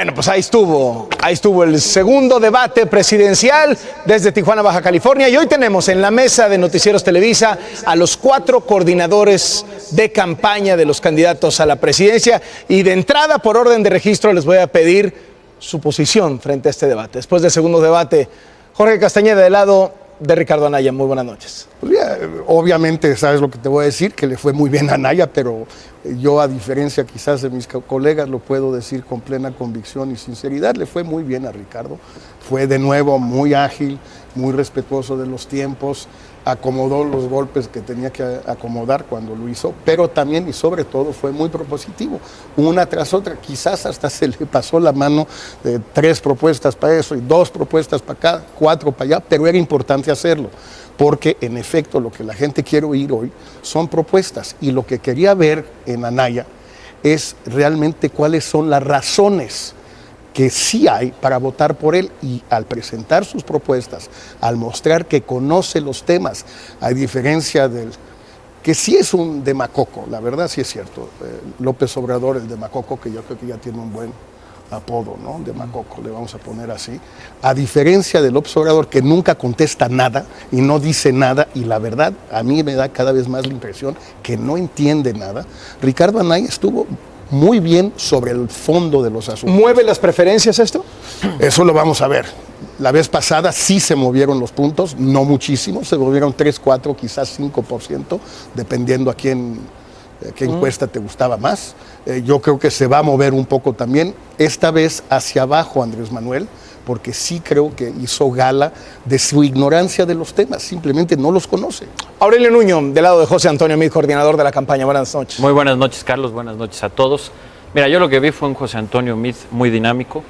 Bueno, pues ahí estuvo el segundo debate presidencial desde Tijuana, Baja California, y hoy tenemos en la mesa de Noticieros Televisa a los 4 coordinadores de campaña de los candidatos a la presidencia, y de entrada, por orden de registro, les voy a pedir su posición frente a este debate. Después del segundo debate, Jorge Castañeda, del lado de Ricardo Anaya. Muy buenas noches. Pues ya, obviamente sabes lo que te voy a decir, que le fue muy bien a Anaya, pero yo, a diferencia quizás de mis colegas, lo puedo decir con plena convicción y sinceridad, le fue muy bien a Ricardo. Fue de nuevo muy ágil, muy respetuoso de los tiempos, acomodó los golpes que tenía que acomodar cuando lo hizo, pero también y sobre todo fue muy propositivo, una tras otra. Quizás hasta se le pasó la mano de 3 propuestas para eso y 2 propuestas para acá, 4 para allá, pero era importante hacerlo, porque en efecto lo que la gente quiere oír hoy son propuestas, y lo que quería ver en Anaya es realmente cuáles son las razones que sí hay para votar por él, y al presentar sus propuestas, al mostrar que conoce los temas, a diferencia del que sí es un demacoco, la verdad sí es cierto, López Obrador, el demacoco, que yo creo que ya tiene un buen apodo, ¿no? Demacoco, le vamos a poner así, a diferencia de López Obrador, que nunca contesta nada y no dice nada, y la verdad a mí me da cada vez más la impresión que no entiende nada. Ricardo Anaya estuvo muy bien sobre el fondo de los asuntos. ¿Mueve las preferencias esto? Eso lo vamos a ver. La vez pasada sí se movieron los puntos, no muchísimo, se movieron 3, 4, quizás 5%, dependiendo a qué encuesta te gustaba más. Yo creo que se va a mover un poco también, esta vez hacia abajo, Andrés Manuel, porque sí creo que hizo gala de su ignorancia de los temas, simplemente no los conoce. Aurelio Nuño, del lado de José Antonio Meade, coordinador de la campaña. Buenas noches. Muy buenas noches, Carlos. Buenas noches a todos. Mira, yo lo que vi fue un José Antonio Meade muy dinámico,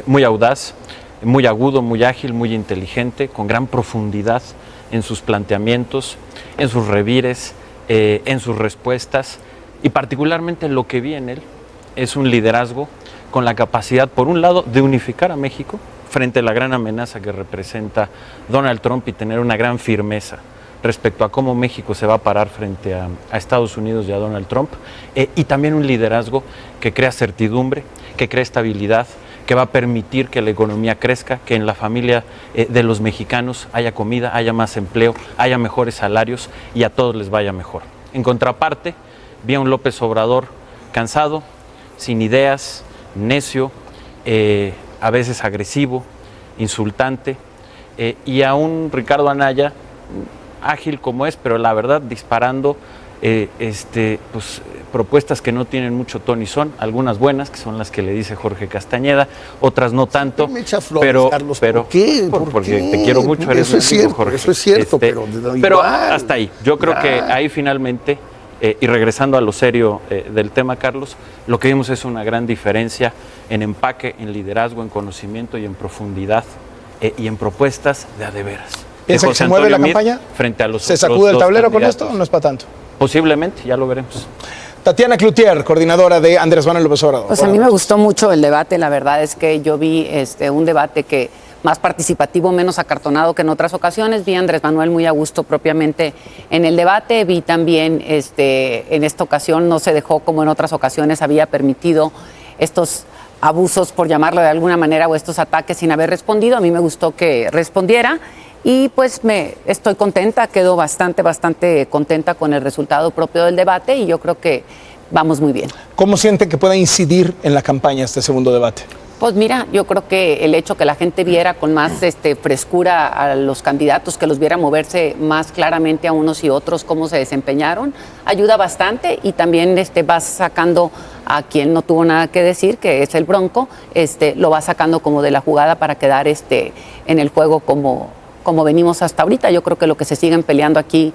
muy audaz, muy agudo, muy ágil, muy inteligente, con gran profundidad en sus planteamientos, en sus revires, en sus respuestas, y particularmente lo que vi en él es un liderazgo con la capacidad, por un lado, de unificar a México frente a la gran amenaza que representa Donald Trump, y tener una gran firmeza respecto a cómo México se va a parar frente a Estados Unidos y a Donald Trump, y también un liderazgo que crea certidumbre, que crea estabilidad, que va a permitir que la economía crezca, que en la familia de los mexicanos haya comida, haya más empleo, haya mejores salarios y a todos les vaya mejor. En contraparte, vi a un López Obrador cansado, sin ideas, necio, a veces agresivo, insultante, y a un Ricardo Anaya ágil como es, pero la verdad disparando propuestas que no tienen mucho ton y son, algunas buenas, que son las que le dice Jorge Castañeda, otras no tanto. Me echa flores, Carlos, ¿por qué? Porque te quiero mucho, eres eso es cierto, Jorge. Eso es cierto, pero hasta ahí. Yo creo que ahí finalmente, y regresando a lo serio del tema, Carlos, lo que vimos es una gran diferencia en empaque, en liderazgo, en conocimiento y en profundidad, y en propuestas de a de veras. ¿Piensa que se mueve la campaña? Frente a los ¿Se sacude el tablero con esto o no es para tanto? Posiblemente, ya lo veremos. Tatiana Cloutier, coordinadora de Andrés Manuel López Obrador. Pues a mí me gustó mucho el debate. La verdad es que yo vi un debate que más participativo, menos acartonado que en otras ocasiones. Vi a Andrés Manuel muy a gusto propiamente en el debate. Vi también en esta ocasión no se dejó, como en otras ocasiones había permitido, estos abusos, por llamarlo de alguna manera, o estos ataques sin haber respondido. A mí me gustó que respondiera. Y pues estoy contenta, quedo bastante contenta con el resultado propio del debate, y yo creo que vamos muy bien. ¿Cómo siente que pueda incidir en la campaña este segundo debate? Pues mira, yo creo que el hecho que la gente viera con más frescura a los candidatos, que los viera moverse más claramente a unos y otros, cómo se desempeñaron, ayuda bastante, y también vas sacando a quien no tuvo nada que decir, que es el Bronco, lo va sacando como de la jugada para quedar en el juego como venimos hasta ahorita. Yo creo que lo que se siguen peleando aquí,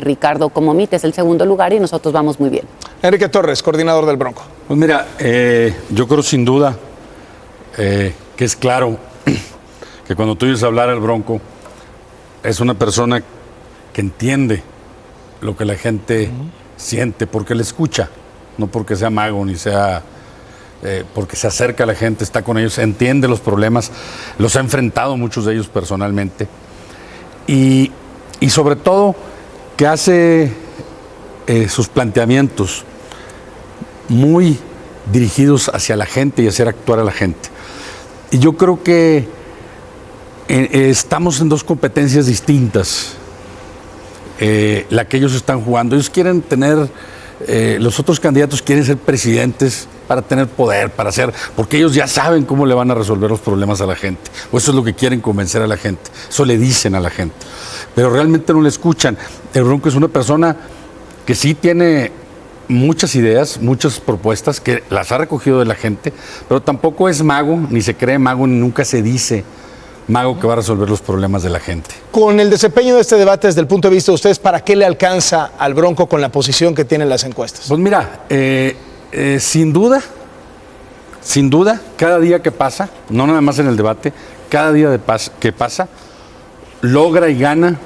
Ricardo como Meade, es el segundo lugar, y nosotros vamos muy bien. Enrique Torres, coordinador del Bronco. Pues mira, yo creo sin duda que es claro que cuando tú oyes hablar al Bronco, es una persona que entiende lo que la gente siente, porque le escucha, no porque sea mago ni sea... porque se acerca a la gente, está con ellos, entiende los problemas, los ha enfrentado muchos de ellos personalmente, y sobre todo que hace sus planteamientos muy dirigidos hacia la gente y hacer actuar a la gente. Y yo creo que estamos en dos competencias distintas, la que ellos están jugando. Ellos quieren tener, los otros candidatos quieren ser presidentes para tener poder, para hacer, porque ellos ya saben cómo le van a resolver los problemas a la gente, o eso es lo que quieren convencer a la gente, eso le dicen a la gente, pero realmente no le escuchan. El Bronco es una persona que sí tiene muchas ideas, muchas propuestas, que las ha recogido de la gente, pero tampoco es mago, ni se cree mago, ni nunca se dice mago que va a resolver los problemas de la gente. Con el desempeño de este debate desde el punto de vista de ustedes, ¿para qué le alcanza al Bronco con la posición que tienen las encuestas? Pues mira, sin duda, cada día que pasa, no nada más en el debate, cada día que pasa, logra y gana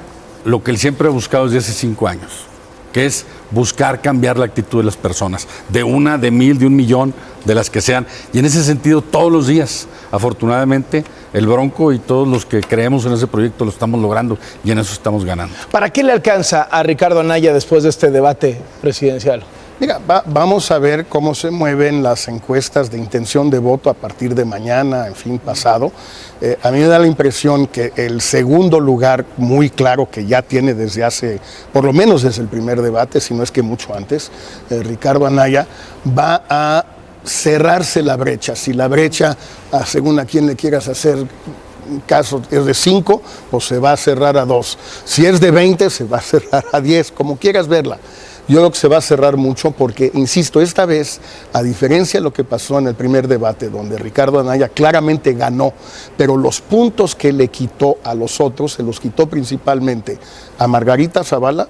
lo que él siempre ha buscado desde hace 5 años, que es buscar cambiar la actitud de las personas, de una, de 1000, de 1,000,000, de las que sean. Y en ese sentido, todos los días, afortunadamente, el Bronco y todos los que creemos en ese proyecto lo estamos logrando y en eso estamos ganando. ¿Para qué le alcanza a Ricardo Anaya después de este debate presidencial? Mira, vamos a ver cómo se mueven las encuestas de intención de voto a partir de mañana, en fin, pasado. A mí me da la impresión que el segundo lugar muy claro que ya tiene desde hace, por lo menos desde el primer debate, si no es que mucho antes, Ricardo Anaya, va a cerrarse la brecha. Si la brecha, según a quien le quieras hacer caso, es de 5, pues se va a cerrar a 2. Si es de 20, se va a cerrar a 10, como quieras verla. Yo creo que se va a cerrar mucho porque, insisto, esta vez, a diferencia de lo que pasó en el primer debate, donde Ricardo Anaya claramente ganó, pero los puntos que le quitó a los otros, se los quitó principalmente a Margarita Zavala,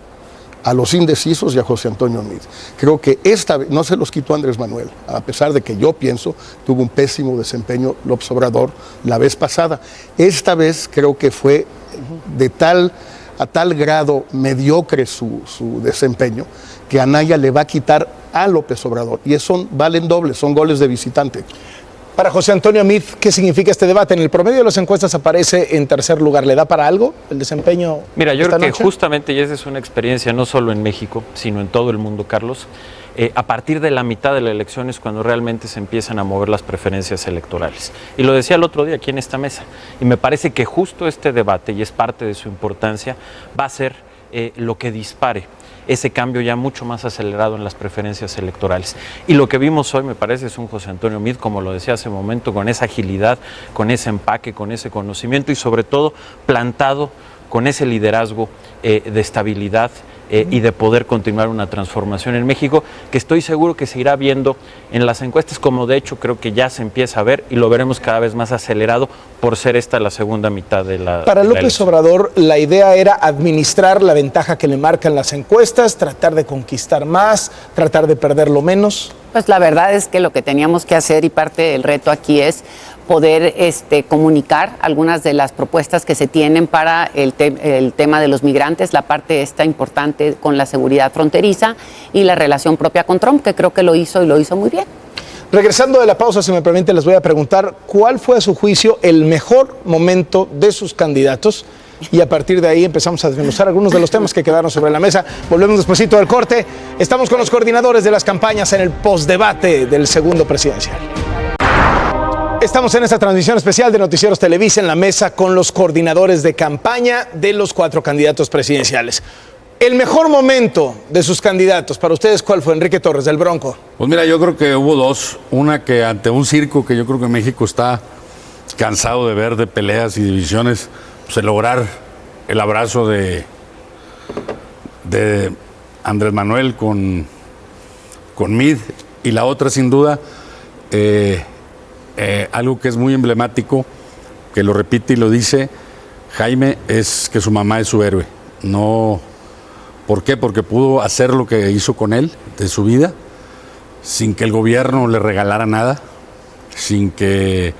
a los indecisos y a José Antonio Meade. Creo que esta vez no se los quitó Andrés Manuel, a pesar de que yo pienso tuvo un pésimo desempeño López Obrador la vez pasada. Esta vez creo que fue a tal grado mediocre su desempeño que Anaya le va a quitar a López Obrador. Y eso valen doble, son goles de visitante. Para José Antonio Meade, ¿qué significa este debate? En el promedio de las encuestas aparece en tercer lugar. ¿Le da para algo el desempeño? Mira, yo creo que noche? justamente, y esa es una experiencia no solo en México, sino en todo el mundo, Carlos, a partir de la mitad de la elección es cuando realmente se empiezan a mover las preferencias electorales. Y lo decía el otro día aquí en esta mesa, y me parece que justo este debate, y es parte de su importancia, va a ser lo que dispare ese cambio ya mucho más acelerado en las preferencias electorales. Y lo que vimos hoy, me parece, es un José Antonio Meade, como lo decía hace un momento, con esa agilidad, con ese empaque, con ese conocimiento y sobre todo plantado con ese liderazgo de estabilidad y de poder continuar una transformación en México, que estoy seguro que se irá viendo en las encuestas, como de hecho creo que ya se empieza a ver y lo veremos cada vez más acelerado por ser esta la segunda mitad de la Para de la López elección. Obrador, la idea era administrar la ventaja que le marcan las encuestas, tratar de conquistar más, tratar de perderlo menos. Pues la verdad es que lo que teníamos que hacer y parte del reto aquí es poder comunicar algunas de las propuestas que se tienen para el tema de los migrantes, la parte esta importante con la seguridad fronteriza y la relación propia con Trump, que creo que lo hizo y lo hizo muy bien. Regresando de la pausa, si me permite, les voy a preguntar cuál fue a su juicio el mejor momento de sus candidatos y a partir de ahí empezamos a desmenuzar algunos de los temas que quedaron sobre la mesa. Volvemos despuesito del corte. Estamos con los coordinadores de las campañas en el postdebate del segundo presidencial. Estamos en esta transmisión especial de Noticieros Televisa en la mesa con los coordinadores de campaña de los 4 candidatos presidenciales. El mejor momento de sus candidatos, para ustedes, ¿cuál fue? Enrique Torres, del Bronco. Pues mira, yo creo que hubo dos. Una que ante un circo que yo creo que México está cansado de ver, de peleas y divisiones, pues el lograr el abrazo de Andrés Manuel con Meade. Y la otra, sin duda, algo que es muy emblemático, que lo repite y lo dice Jaime, es que su mamá es su héroe. No, ¿por qué? Porque pudo hacer lo que hizo con él, de su vida, sin que el gobierno le regalara nada, sin que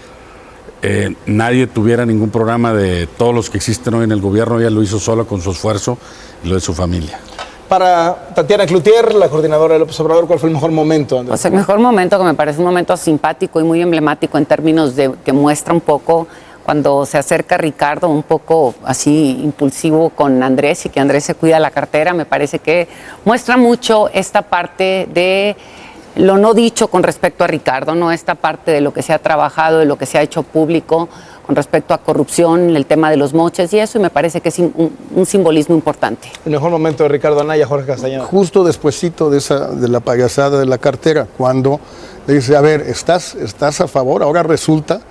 nadie tuviera ningún programa de todos los que existen hoy en el gobierno. Ella lo hizo sola con su esfuerzo y lo de su familia. Para Tatiana Cloutier, la coordinadora de López Obrador, ¿cuál fue el mejor momento, Andrés? Pues el mejor momento, que me parece un momento simpático y muy emblemático en términos de que muestra un poco cuando se acerca Ricardo, un poco así impulsivo con Andrés y que Andrés se cuida la cartera, me parece que muestra mucho esta parte de lo no dicho con respecto a Ricardo, ¿no? Esta parte de lo que se ha trabajado, de lo que se ha hecho público con respecto a corrupción, el tema de los moches y eso, y me parece que es un simbolismo importante. El mejor momento de Ricardo Anaya, Jorge Castañeda. Justo despuesito de la payasada de la cartera, cuando le dice, a ver, ¿estás a favor? Ahora resulta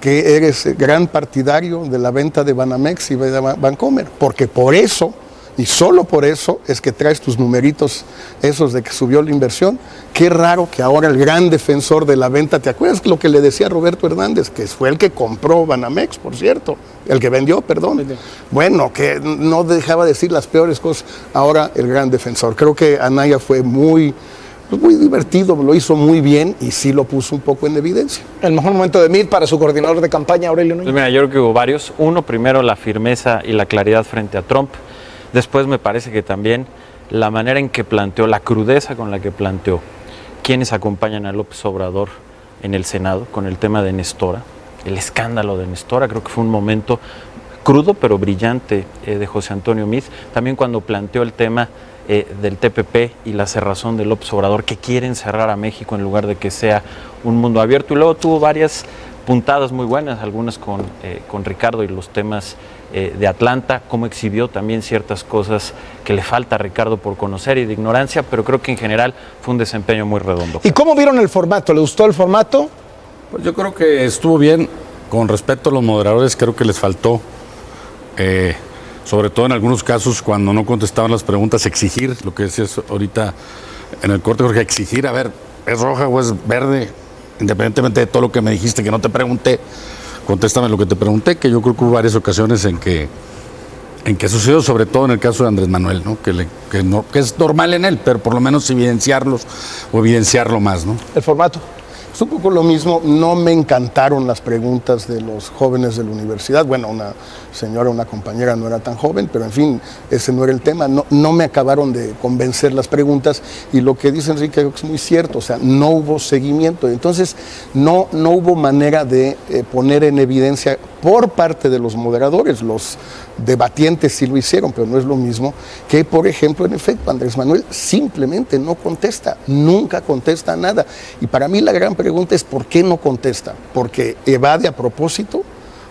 que eres gran partidario de la venta de Banamex y de Bancomer, porque por eso, y solo por eso, es que traes tus numeritos esos de que subió la inversión. Qué raro que ahora el gran defensor de la venta, ¿te acuerdas lo que le decía Roberto Hernández? Que fue el que compró Banamex, por cierto, el que vendió, perdón. Bueno, que no dejaba de decir las peores cosas, ahora el gran defensor. Creo que Anaya fue muy divertido, lo hizo muy bien y sí lo puso un poco en evidencia. El mejor momento de Meade para su coordinador de campaña, Aurelio Nuño. Pues mira, yo creo que hubo varios. Uno, primero la firmeza y la claridad frente a Trump. Después me parece que también la manera en que planteó, la crudeza con la que planteó quienes acompañan a López Obrador en el Senado con el tema de Nestora, el escándalo de Nestora, creo que fue un momento crudo pero brillante de José Antonio Meade. También cuando planteó el tema del TPP y la cerrazón de López Obrador, que quieren cerrar a México en lugar de que sea un mundo abierto. Y luego tuvo varias puntadas muy buenas, algunas con Ricardo y los temas de Atlanta, cómo exhibió también ciertas cosas que le falta a Ricardo por conocer y de ignorancia, pero creo que en general fue un desempeño muy redondo. ¿Y cómo vieron el formato? ¿Le gustó el formato? Pues yo creo que estuvo bien. Con respecto a los moderadores, creo que les faltó, sobre todo en algunos casos, cuando no contestaban las preguntas, exigir, lo que decías ahorita en el corte, Jorge, exigir, a ver, ¿es roja o es verde? Independientemente de todo lo que me dijiste, que no te pregunté, contéstame lo que te pregunté, que yo creo que hubo varias ocasiones en que sucedió, sobre todo en el caso de Andrés Manuel, ¿no? Que es normal en él, pero por lo menos evidenciarlo más, ¿no? El formato. Es un poco lo mismo, no me encantaron las preguntas de los jóvenes de la universidad. Bueno, una señora, una compañera no era tan joven, pero en fin, ese no era el tema. No me acabaron de convencer las preguntas y lo que dice Enrique es muy cierto, o sea, no hubo seguimiento. Entonces, no hubo manera de poner en evidencia por parte de los moderadores. Los debatientes sí lo hicieron, pero no es lo mismo que, por ejemplo, en efecto, Andrés Manuel simplemente no contesta, nunca contesta nada. Y para mí la gran pregunta es ¿por qué no contesta? ¿Porque evade a propósito?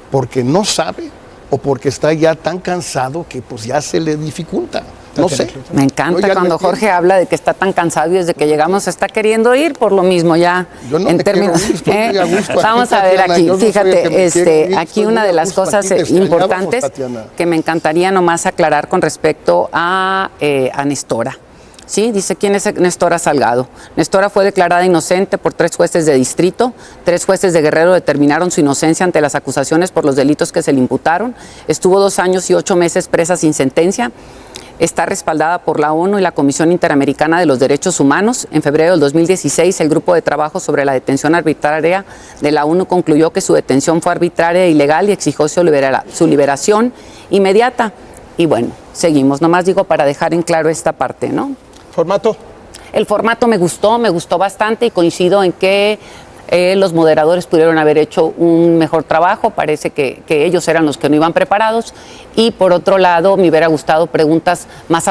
¿Porque no sabe? ¿O porque está ya tan cansado que pues ya se le dificulta? No sé. Me encanta cuando Jorge habla de que está tan cansado y desde que llegamos está queriendo ir por lo mismo ya. Yo no en me términos. quiero ir, estoy muy a gusto aquí, Vamos a ver Tatiana, aquí, yo no soy el que me quiere fíjate, ir, aquí estoy una muy de a las gusto cosas aquí, te extrañábamos, importantes Tatiana. que me encantaría nomás aclarar con respecto a Nestora. Sí, dice quién es Nestora Salgado. Nestora fue declarada inocente por 3 jueces de distrito. 3 jueces de Guerrero determinaron su inocencia ante las acusaciones por los delitos que se le imputaron. Estuvo 2 años y 8 meses presa sin sentencia. Está respaldada por la ONU y la Comisión Interamericana de los Derechos Humanos. En febrero del 2016, el Grupo de Trabajo sobre la Detención Arbitraria de la ONU concluyó que su detención fue arbitraria e ilegal y exigió su liberación inmediata. Y bueno, seguimos. Nomás digo para dejar en claro esta parte, ¿no? ¿Formato? El formato me gustó bastante y coincido en que los moderadores pudieron haber hecho un mejor trabajo. Parece que ellos eran los que no iban preparados. Y por otro lado, me hubiera gustado preguntas más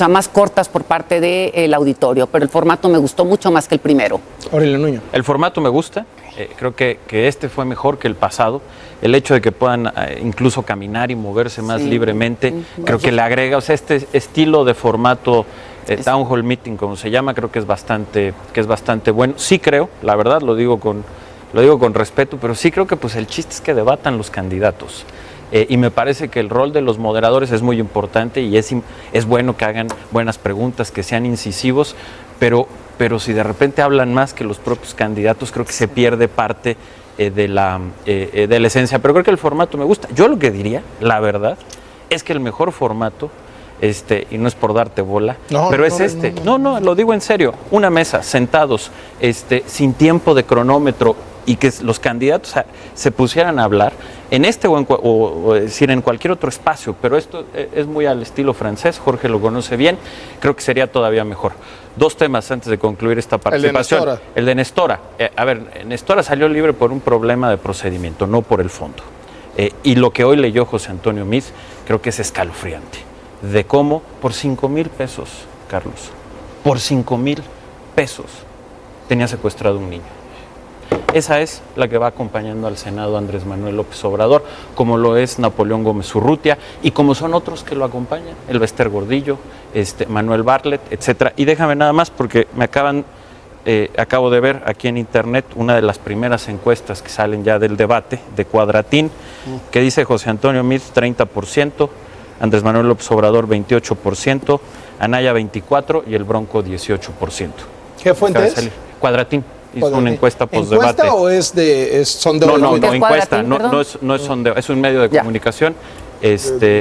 más cortas por parte del auditorio. Pero el formato me gustó mucho más que el primero. Aurelio Nuño. El formato me gusta. Creo que este fue mejor que el pasado. El hecho de que puedan incluso caminar y moverse más libremente, creo que le agrega, o sea, este estilo de formato Town Hall Meeting, como se llama, creo que es bastante bueno. Sí creo, la verdad, lo digo con respeto, pero sí creo que pues el chiste es que debatan los candidatos. Y me parece que el rol de los moderadores es muy importante y es bueno que hagan buenas preguntas, que sean incisivos, pero si de repente hablan más que los propios candidatos, creo que se pierde parte de la esencia. Pero creo que el formato me gusta. Yo lo que diría, la verdad, es que el mejor formato, y no es por darte bola, pero es este. No, lo digo en serio. Una mesa, sentados, sin tiempo de cronómetro, y que los candidatos se pusieran a hablar en o decir en cualquier otro espacio, pero esto es muy al estilo francés, Jorge lo conoce bien, creo que sería todavía mejor. 2 temas antes de concluir esta participación. El de Nestora. A ver, Nestora salió libre por un problema de procedimiento, no por el fondo. Y lo que hoy leyó José Antonio Meade, creo que es escalofriante. De cómo, por 5,000 pesos, Carlos, por 5,000 pesos, tenía secuestrado un niño. Esa es la que va acompañando al Senado Andrés Manuel López Obrador, como lo es Napoleón Gómez Urrutia y como son otros que lo acompañan, el Bester Gordillo, Manuel Bartlett, etcétera. Y déjame nada más porque acabo de ver aquí en internet una de las primeras encuestas que salen ya del debate de Cuadratín, que dice José Antonio Meade 30%, Andrés Manuel López Obrador 28%, Anaya 24% y el Bronco 18%. ¿Qué fuente es? Cuadratín. Hizo una encuesta postdebate. ¿Encuesta o es sondeo? No, encuesta, no es sondeo, es un medio de comunicación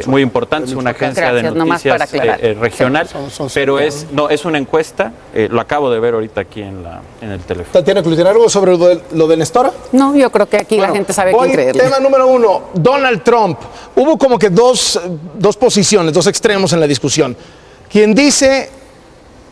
muy importante, es una agencia de noticias regional, pero es una encuesta, lo acabo de ver ahorita aquí en el teléfono. ¿Tatiana Cloutier, algo sobre lo de Nestora? No, yo creo que aquí la gente sabe quién creerle. Tema número 1, Donald Trump. Hubo como que dos posiciones, dos extremos en la discusión. Quien dice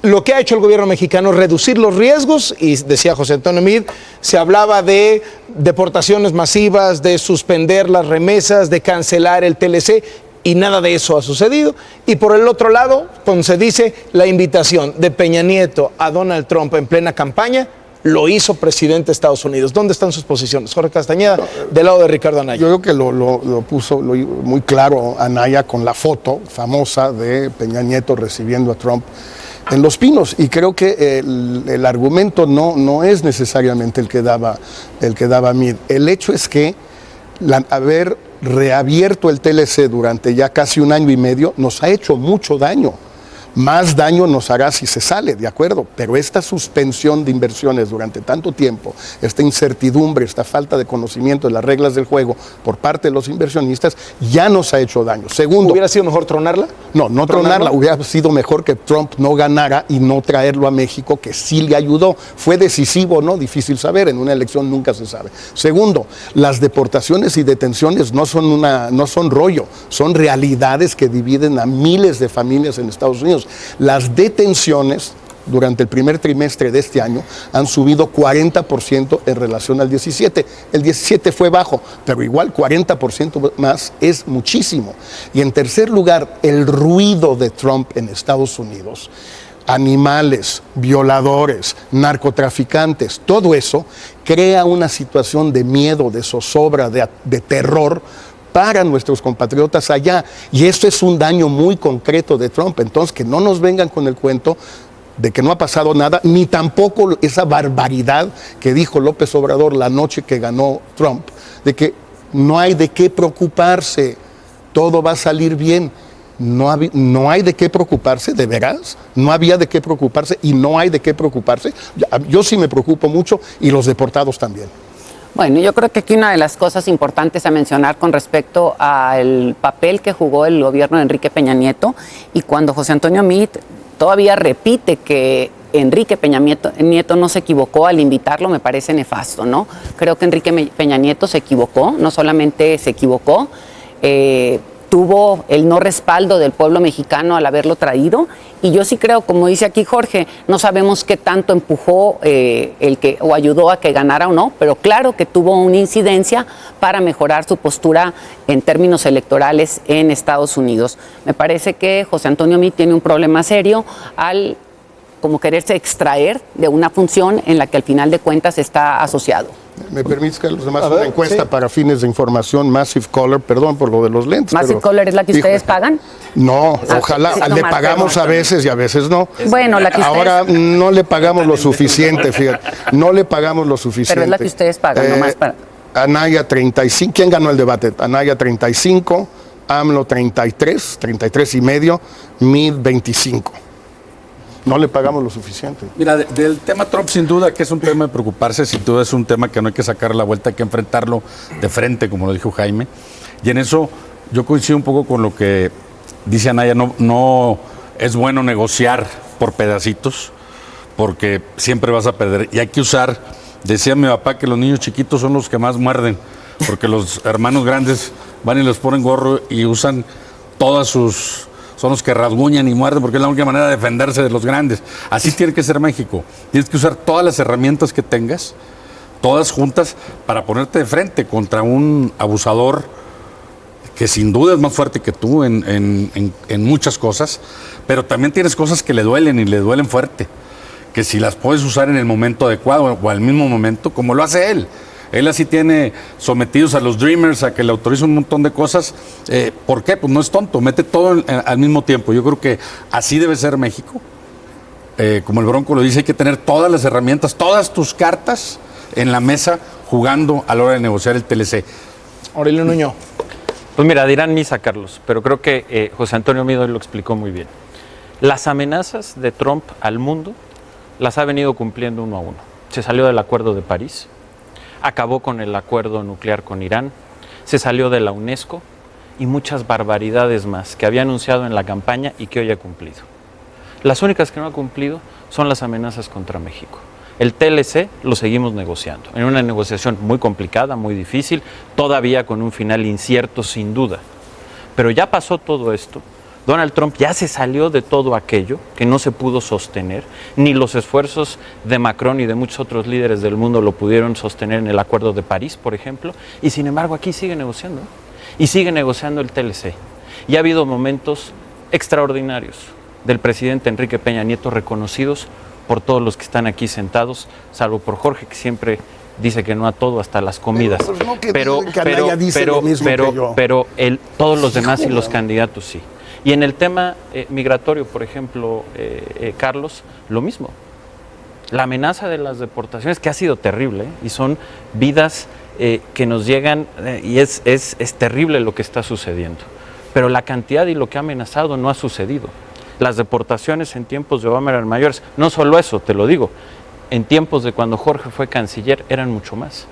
lo que ha hecho el gobierno mexicano, reducir los riesgos, y decía José Antonio Meade, se hablaba de deportaciones masivas, de suspender las remesas, de cancelar el TLC, y nada de eso ha sucedido. Y por el otro lado, cuando se dice la invitación de Peña Nieto a Donald Trump en plena campaña, lo hizo presidente de Estados Unidos. ¿Dónde están sus posiciones? Jorge Castañeda, del lado de Ricardo Anaya. Yo creo que lo puso muy claro Anaya con la foto famosa de Peña Nieto recibiendo a Trump en Los Pinos, y creo que el argumento no es necesariamente el que daba Meade. El hecho es que haber reabierto el TLC durante ya casi 1 año y medio nos ha hecho mucho daño. Más daño nos hará si se sale, de acuerdo, pero esta suspensión de inversiones durante tanto tiempo, esta incertidumbre, esta falta de conocimiento de las reglas del juego por parte de los inversionistas, ya nos ha hecho daño. Segundo, ¿hubiera sido mejor tronarla? No tronarla, hubiera sido mejor que Trump no ganara y no traerlo a México, que sí le ayudó. Fue decisivo, ¿no? Difícil saber, en una elección nunca se sabe. Segundo, las deportaciones y detenciones no son rollo, son realidades que dividen a miles de familias en Estados Unidos. Las detenciones durante el primer trimestre de este año han subido 40% en relación al 17. El 17 fue bajo, pero igual 40% más es muchísimo. Y en tercer lugar, el ruido de Trump en Estados Unidos. Animales, violadores, narcotraficantes, todo eso crea una situación de miedo, de zozobra, de terror para nuestros compatriotas allá. Y esto es un daño muy concreto de Trump. Entonces, que no nos vengan con el cuento de que no ha pasado nada, ni tampoco esa barbaridad que dijo López Obrador la noche que ganó Trump, de que no hay de qué preocuparse, todo va a salir bien. No hay de qué preocuparse, ¿de veras? No había de qué preocuparse y no hay de qué preocuparse. Yo sí me preocupo mucho y los deportados también. Bueno, yo creo que aquí una de las cosas importantes a mencionar con respecto al papel que jugó el gobierno de Enrique Peña Nieto, y cuando José Antonio Meade todavía repite que Enrique Peña Nieto no se equivocó al invitarlo, me parece nefasto, ¿no? Creo que Enrique Peña Nieto se equivocó, no solamente se equivocó, tuvo el no respaldo del pueblo mexicano al haberlo traído, y yo sí creo, como dice aquí Jorge, no sabemos qué tanto empujó o ayudó a que ganara o no, pero claro que tuvo una incidencia para mejorar su postura en términos electorales en Estados Unidos. Me parece que José Antonio Meade tiene un problema serio al como quererse extraer de una función en la que al final de cuentas está asociado. ¿Me permites que los demás una encuesta para fines de información? Massive Caller, perdón por lo de los lentes. ¿Massive Caller es la que ustedes pagan? No, ojalá, le pagamos a veces y a veces no. Bueno, la que ustedes... Ahora no le pagamos lo suficiente, fíjate, no le pagamos lo suficiente. Pero es la que ustedes pagan, nomás para... Anaya 35, ¿quién ganó el debate? Anaya 35, AMLO 33 y medio, Meade 25. No le pagamos lo suficiente. Mira, del tema Trump, sin duda que es un tema de preocuparse, sin duda es un tema que no hay que sacar la vuelta, hay que enfrentarlo de frente, como lo dijo Jaime. Y en eso yo coincido un poco con lo que dice Anaya, no es bueno negociar por pedacitos, porque siempre vas a perder. Y hay que usar, decía mi papá, que los niños chiquitos son los que más muerden, porque los hermanos grandes van y les ponen gorro y usan todas sus... Son los que rasguñan y muerden porque es la única manera de defenderse de los grandes. Así tiene que ser México. Tienes que usar todas las herramientas que tengas, todas juntas, para ponerte de frente contra un abusador que sin duda es más fuerte que tú en muchas cosas, pero también tienes cosas que le duelen y le duelen fuerte. que si las puedes usar en el momento adecuado o al mismo momento, como lo hace él. Él así tiene sometidos a los Dreamers, a que le autorice un montón de cosas. ¿Por qué? Pues no es tonto, mete todo al mismo tiempo. Yo creo que así debe ser México. Como el Bronco lo dice, hay que tener todas las herramientas, todas tus cartas en la mesa jugando a la hora de negociar el TLC. Aurelio Nuño. Pues mira, dirán misa, Carlos, pero creo que José Antonio Mido lo explicó muy bien. Las amenazas de Trump al mundo las ha venido cumpliendo uno a uno. Se salió del Acuerdo de París, acabó con el acuerdo nuclear con Irán, se salió de la UNESCO y muchas barbaridades más que había anunciado en la campaña y que hoy ha cumplido. Las únicas que no ha cumplido son las amenazas contra México. El TLC lo seguimos negociando, en una negociación muy complicada, muy difícil, todavía con un final incierto sin duda. Pero ya pasó todo esto. Donald Trump ya se salió de todo aquello que no se pudo sostener, ni los esfuerzos de Macron y de muchos otros líderes del mundo lo pudieron sostener en el Acuerdo de París, por ejemplo, y sin embargo aquí sigue negociando, y sigue negociando el TLC. Y ha habido momentos extraordinarios del presidente Enrique Peña Nieto reconocidos por todos los que están aquí sentados, salvo por Jorge, que siempre dice que no a todo, hasta las comidas. Pero todos los demás y los candidatos sí. Y en el tema migratorio, por ejemplo, Carlos, lo mismo. La amenaza de las deportaciones, que ha sido terrible, y son vidas que nos llegan, y es terrible lo que está sucediendo. Pero la cantidad y lo que ha amenazado no ha sucedido. Las deportaciones en tiempos de Obama eran mayores. No solo eso, te lo digo, en tiempos de cuando Jorge fue canciller eran mucho más.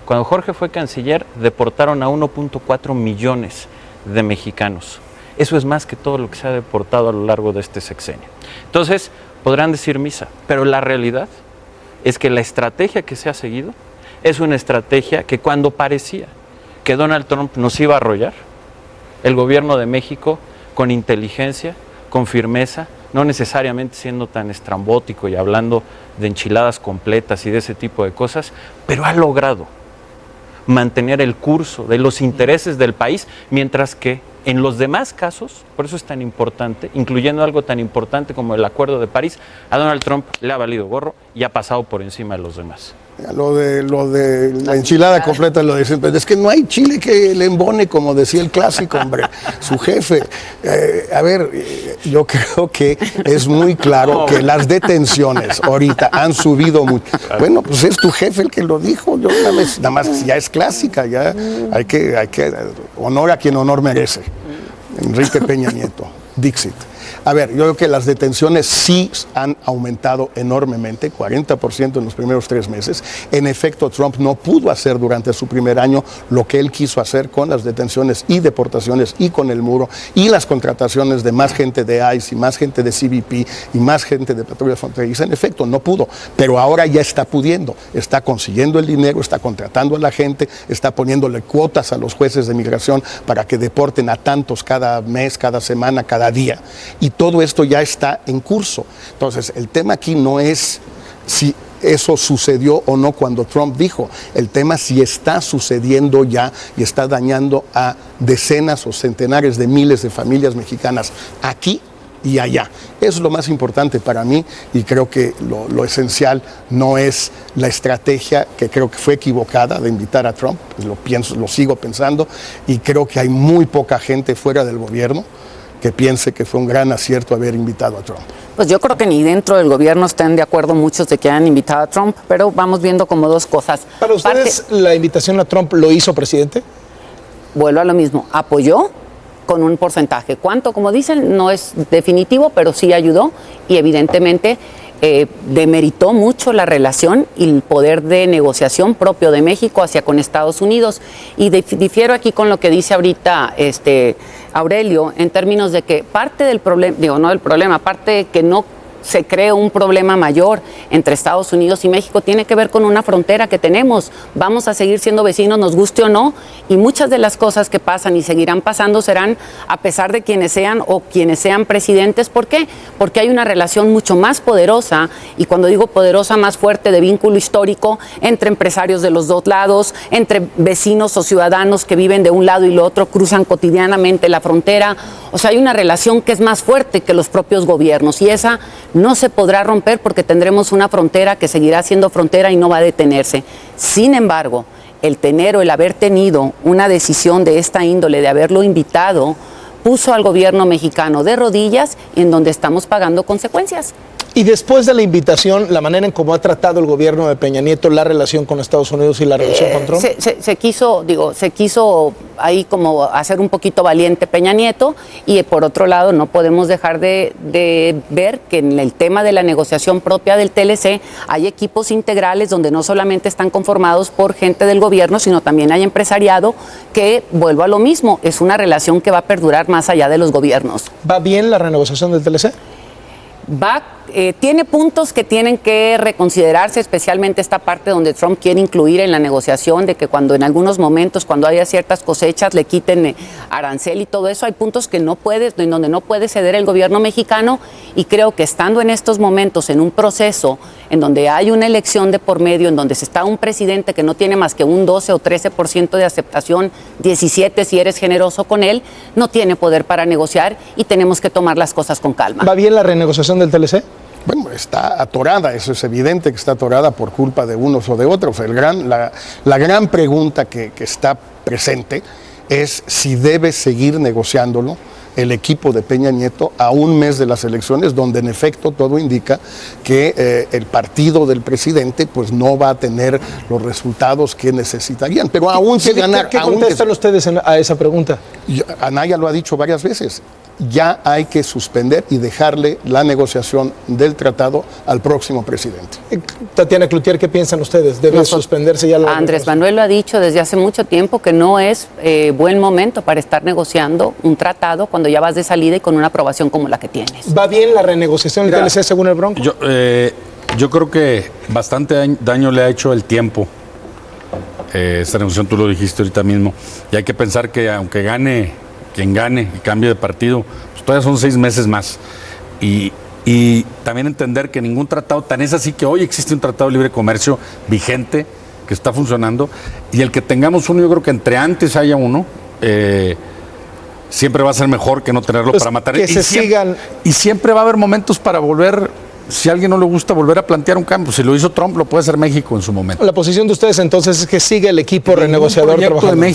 Cuando Jorge fue canciller, deportaron a 1.4 millones de mexicanos. Eso es más que todo lo que se ha deportado a lo largo de este sexenio. Entonces, podrán decir misa, pero la realidad es que la estrategia que se ha seguido es una estrategia que cuando parecía que Donald Trump nos iba a arrollar, el gobierno de México, con inteligencia, con firmeza, no necesariamente siendo tan estrambótico y hablando de enchiladas completas y de ese tipo de cosas, pero ha logrado mantener el curso de los intereses del país, mientras que en los demás casos, por eso es tan importante, incluyendo algo tan importante como el Acuerdo de París, a Donald Trump le ha valido gorro y ha pasado por encima de los demás. Lo de la enchilada completa lo dicen, pero es que no hay chile que le embone, como decía el clásico, hombre, su jefe. Yo creo que es muy claro que las detenciones ahorita han subido mucho. Bueno, pues es tu jefe el que lo dijo, yo nada más ya es clásica, ya hay que honor a quien honor merece. Enrique Peña Nieto, Dixit. A ver, yo creo que las detenciones sí han aumentado enormemente, 40% en los primeros 3 meses. En efecto, Trump no pudo hacer durante su primer año lo que él quiso hacer con las detenciones y deportaciones y con el muro y las contrataciones de más gente de ICE y más gente de CBP y más gente de patrulla fronteriza. En efecto, no pudo, pero ahora ya está pudiendo. Está consiguiendo el dinero, está contratando a la gente, está poniéndole cuotas a los jueces de migración para que deporten a tantos cada mes, cada semana, cada día. Y todo esto ya está en curso. Entonces, el tema aquí no es si eso sucedió o no cuando Trump dijo. El tema si está sucediendo ya y está dañando a decenas o centenares de miles de familias mexicanas aquí y allá. Eso es lo más importante para mí y creo que lo esencial no es la estrategia que creo que fue equivocada de invitar a Trump, lo sigo pensando y creo que hay muy poca gente fuera del gobierno que piense que fue un gran acierto haber invitado a Trump. Pues yo creo que ni dentro del gobierno están de acuerdo muchos de que hayan invitado a Trump, pero vamos viendo como 2 cosas. ¿Para ustedes la invitación a Trump lo hizo presidente? Vuelvo a lo mismo, apoyó con un porcentaje. ¿Cuánto? Como dicen, no es definitivo, pero sí ayudó y evidentemente demeritó mucho la relación y el poder de negociación propio de México hacia con Estados Unidos. Y difiero aquí con lo que dice ahorita Aurelio, en términos de que parte del problema, no del problema, parte de que no se cree un problema mayor entre Estados Unidos y México, tiene que ver con una frontera que tenemos. Vamos a seguir siendo vecinos, nos guste o no, y muchas de las cosas que pasan y seguirán pasando serán a pesar de quienes sean o quienes sean presidentes. ¿Por qué? Porque hay una relación mucho más poderosa, y cuando digo poderosa, más fuerte, de vínculo histórico entre empresarios de los 2 lados, entre vecinos o ciudadanos que viven de un lado y lo otro, cruzan cotidianamente la frontera. O sea, hay una relación que es más fuerte que los propios gobiernos, y esa no se podrá romper porque tendremos una frontera que seguirá siendo frontera y no va a detenerse. Sin embargo, el tener o el haber tenido una decisión de esta índole, de haberlo invitado, puso al gobierno mexicano de rodillas, en donde estamos pagando consecuencias. Y después de la invitación, la manera en cómo ha tratado el gobierno de Peña Nieto la relación con Estados Unidos y la relación con Trump. Se quiso ahí como hacer un poquito valiente Peña Nieto, y por otro lado no podemos dejar de ver que en el tema de la negociación propia del TLC hay equipos integrales donde no solamente están conformados por gente del gobierno, sino también hay empresariado que, vuelvo a lo mismo, es una relación que va a perdurar más allá de los gobiernos. ¿Va bien la renegociación del TLC? Tiene puntos que tienen que reconsiderarse, especialmente esta parte donde Trump quiere incluir en la negociación de que cuando en algunos momentos, cuando haya ciertas cosechas, le quiten arancel y todo eso. Hay puntos que en donde no puede ceder el gobierno mexicano, y creo que estando en estos momentos en un proceso en donde hay una elección de por medio, en donde se está un presidente que no tiene más que un 12 o 13% de aceptación, 17 si eres generoso con él, no tiene poder para negociar y tenemos que tomar las cosas con calma. ¿Va bien la renegociación del TLC? Bueno, está atorada, eso es evidente que está atorada por culpa de unos o de otros. La gran pregunta que está presente es si debe seguir negociándolo el equipo de Peña Nieto a un mes de las elecciones, donde en efecto todo indica que el partido del presidente pues no va a tener los resultados que necesitarían. Pero aún que ganar... ¿Qué contestan ustedes a esa pregunta? Anaya lo ha dicho varias veces. Ya hay que suspender y dejarle la negociación del tratado al próximo presidente. Tatiana Cloutier, ¿qué piensan ustedes? ¿Debe suspenderse ya? Andrés Manuel lo ha dicho desde hace mucho tiempo que no es buen momento para estar negociando un tratado cuando ya vas de salida y con una aprobación como la que tienes. ¿Va bien la renegociación del TLC según el Bronco? Yo creo que bastante daño le ha hecho el tiempo. Esta negociación, tú lo dijiste ahorita mismo, y hay que pensar que aunque gane quien gane y cambie de partido, pues todavía son 6 meses más. Y también entender que ningún tratado, tan es así que hoy existe un tratado de libre comercio vigente, que está funcionando, y el que tengamos uno, yo creo que entre antes haya uno, siempre va a ser mejor que no tenerlo para matar. Que sigan. Y siempre va a haber momentos para volver, si a alguien no le gusta, volver a plantear un cambio. Si lo hizo Trump, lo puede hacer México en su momento. La posición de ustedes entonces es que siga el equipo renegociador trabajando.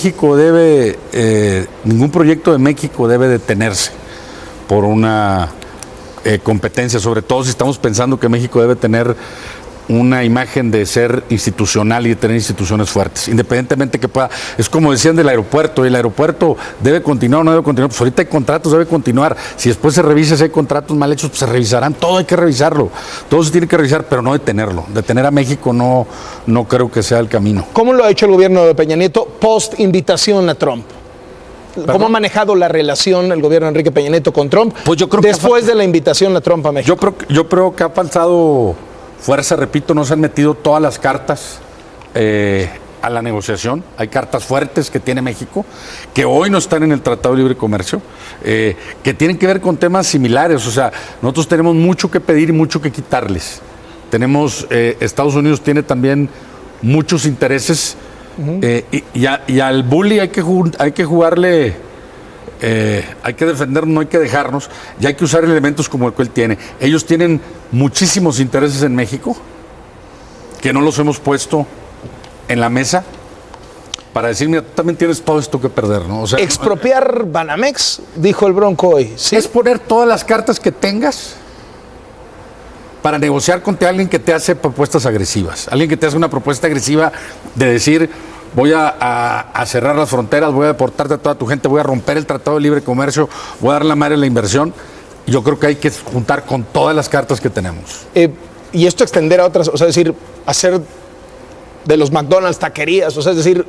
Ningún proyecto de México debe detenerse por una competencia, sobre todo si estamos pensando que México debe tener una imagen de ser institucional y de tener instituciones fuertes, independientemente que pueda, es como decían del aeropuerto, el aeropuerto debe continuar o no debe continuar, pues ahorita hay contratos, debe continuar, si después se revisa si hay contratos mal hechos, pues se revisarán, todo hay que revisarlo, todo se tiene que revisar, pero no detenerlo, detener a México no creo que sea el camino. ¿Cómo lo ha hecho el gobierno de Peña Nieto post invitación a Trump? ¿Cómo ha manejado la relación el gobierno de Enrique Peña Nieto con Trump pues yo creo después de la invitación a Trump a México? Yo creo que ha faltado fuerza, repito, no se han metido todas las cartas a la negociación. Hay cartas fuertes que tiene México, que hoy no están en el Tratado de Libre Comercio, que tienen que ver con temas similares. O sea, nosotros tenemos mucho que pedir y mucho que quitarles. Estados Unidos tiene también muchos intereses, y al bully hay que jugarle, hay que defendernos, no hay que dejarnos, y hay que usar elementos como el que él tiene. Ellos tienen muchísimos intereses en México que no los hemos puesto en la mesa para decir, mira, tú también tienes todo esto que perder, ¿no? O sea, expropiar Banamex, dijo el Bronco hoy. ¿Sí? Es poner todas las cartas que tengas para negociar con alguien que te hace propuestas agresivas, alguien que te hace una propuesta agresiva de decir, voy a cerrar las fronteras, voy a deportarte a toda tu gente, voy a romper el Tratado de Libre Comercio, voy a dar la madre a la inversión. Yo creo que hay que juntar con todas las cartas que tenemos. Y esto extender a otras, o sea, decir, hacer de los McDonald's taquerías, o sea, es decir,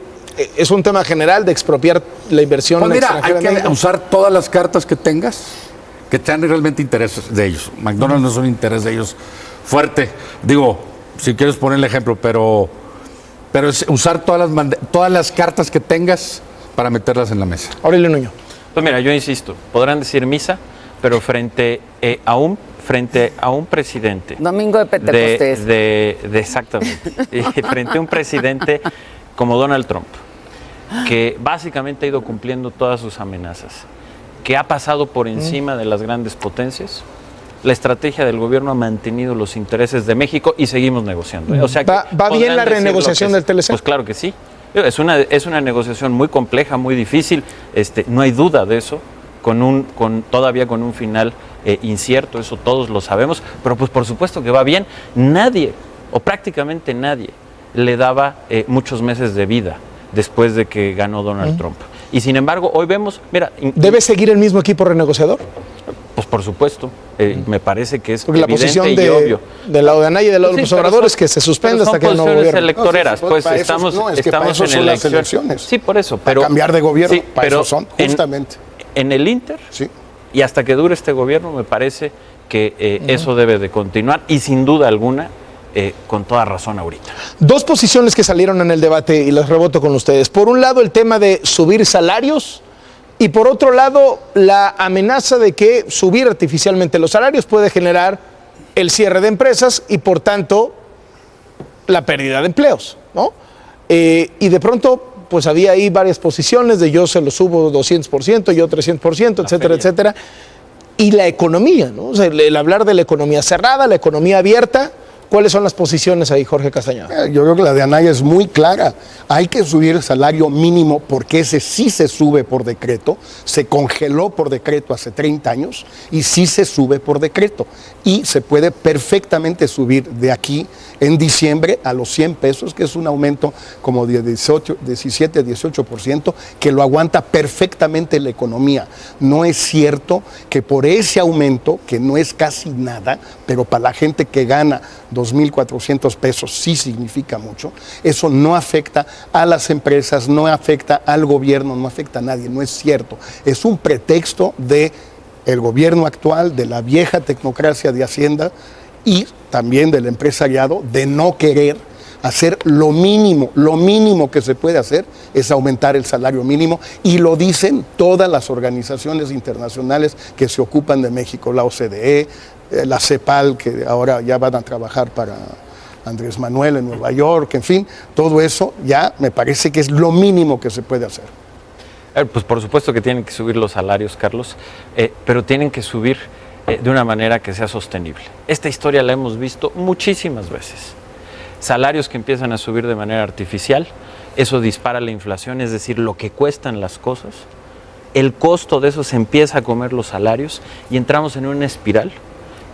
es un tema general de expropiar la inversión extranjera. Hay que usar todas las cartas que tengas que sean realmente intereses de ellos. McDonald's no es un interés de ellos fuerte. Digo, si quieres poner el ejemplo, pero es usar todas las cartas que tengas para meterlas en la mesa. Aurelio Nuño. Pues mira, yo insisto, podrán decir misa, pero frente a un presidente. Domingo de Pentecostés. Exactamente. Frente a un presidente como Donald Trump, que básicamente ha ido cumpliendo todas sus amenazas, que ha pasado por encima de las grandes potencias, la estrategia del gobierno ha mantenido los intereses de México y seguimos negociando. O sea, ¿Va bien la renegociación del TLC? Pues claro que sí. Es una negociación muy compleja, muy difícil, no hay duda de eso, todavía con un final incierto, eso todos lo sabemos, pero pues por supuesto que va bien. Nadie, o prácticamente nadie, le daba muchos meses de vida después de que ganó Donald Trump. Y sin embargo, hoy vemos, mira... ¿Debe seguir el mismo equipo renegociador? Pues por supuesto, me parece que es porque evidente la posición y obvio. del lado de Anaya y del lado de los obradores es que se suspenda hasta que haya un nuevo gobierno. Electoreras, pues estamos en elecciones. Sí, por eso. Pero cambiar de gobierno, sí, para eso son, justamente. En el Inter, sí. Y hasta que dure este gobierno, me parece que eso debe de continuar y sin duda alguna, con toda razón ahorita. Dos posiciones que salieron en el debate y las reboto con ustedes. Por un lado, el tema de subir salarios y por otro lado, la amenaza de que subir artificialmente los salarios puede generar el cierre de empresas y por tanto la pérdida de empleos, ¿no? Y de pronto, pues había ahí varias posiciones de yo se lo subo 200%, yo 300%, etcétera, etcétera. Y la economía, ¿no? O sea, el hablar de la economía cerrada, la economía abierta. ¿Cuáles son las posiciones ahí, Jorge Castañeda? Yo creo que la de Anaya es muy clara. Hay que subir el salario mínimo porque ese sí se sube por decreto. Se congeló por decreto hace 30 años y sí se sube por decreto. Y se puede perfectamente subir de aquí en diciembre a los 100 pesos, que es un aumento como de 17, 18%, que lo aguanta perfectamente la economía. No es cierto que por ese aumento, que no es casi nada, pero para la gente que gana 2.400 pesos sí significa mucho, eso no afecta a las empresas, no afecta al gobierno, no afecta a nadie, no es cierto. Es un pretexto de el gobierno actual, de la vieja tecnocracia de Hacienda y también del empresariado de no querer hacer lo mínimo que se puede hacer es aumentar el salario mínimo y lo dicen todas las organizaciones internacionales que se ocupan de México, la OCDE, la CEPAL, que ahora ya van a trabajar para Andrés Manuel en Nueva York, en fin, todo eso ya me parece que es lo mínimo que se puede hacer. Pues por supuesto que tienen que subir los salarios, Carlos, pero tienen que subir de una manera que sea sostenible. Esta historia la hemos visto muchísimas veces. Salarios que empiezan a subir de manera artificial, eso dispara la inflación, es decir, lo que cuestan las cosas, el costo de eso se empieza a comer los salarios y entramos en una espiral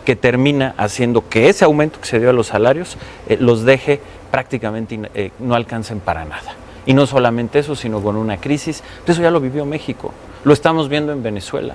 que termina haciendo que ese aumento que se dio a los salarios los deje prácticamente no alcancen para nada. Y no solamente eso, sino con una crisis. Eso ya lo vivió México, lo estamos viendo en Venezuela,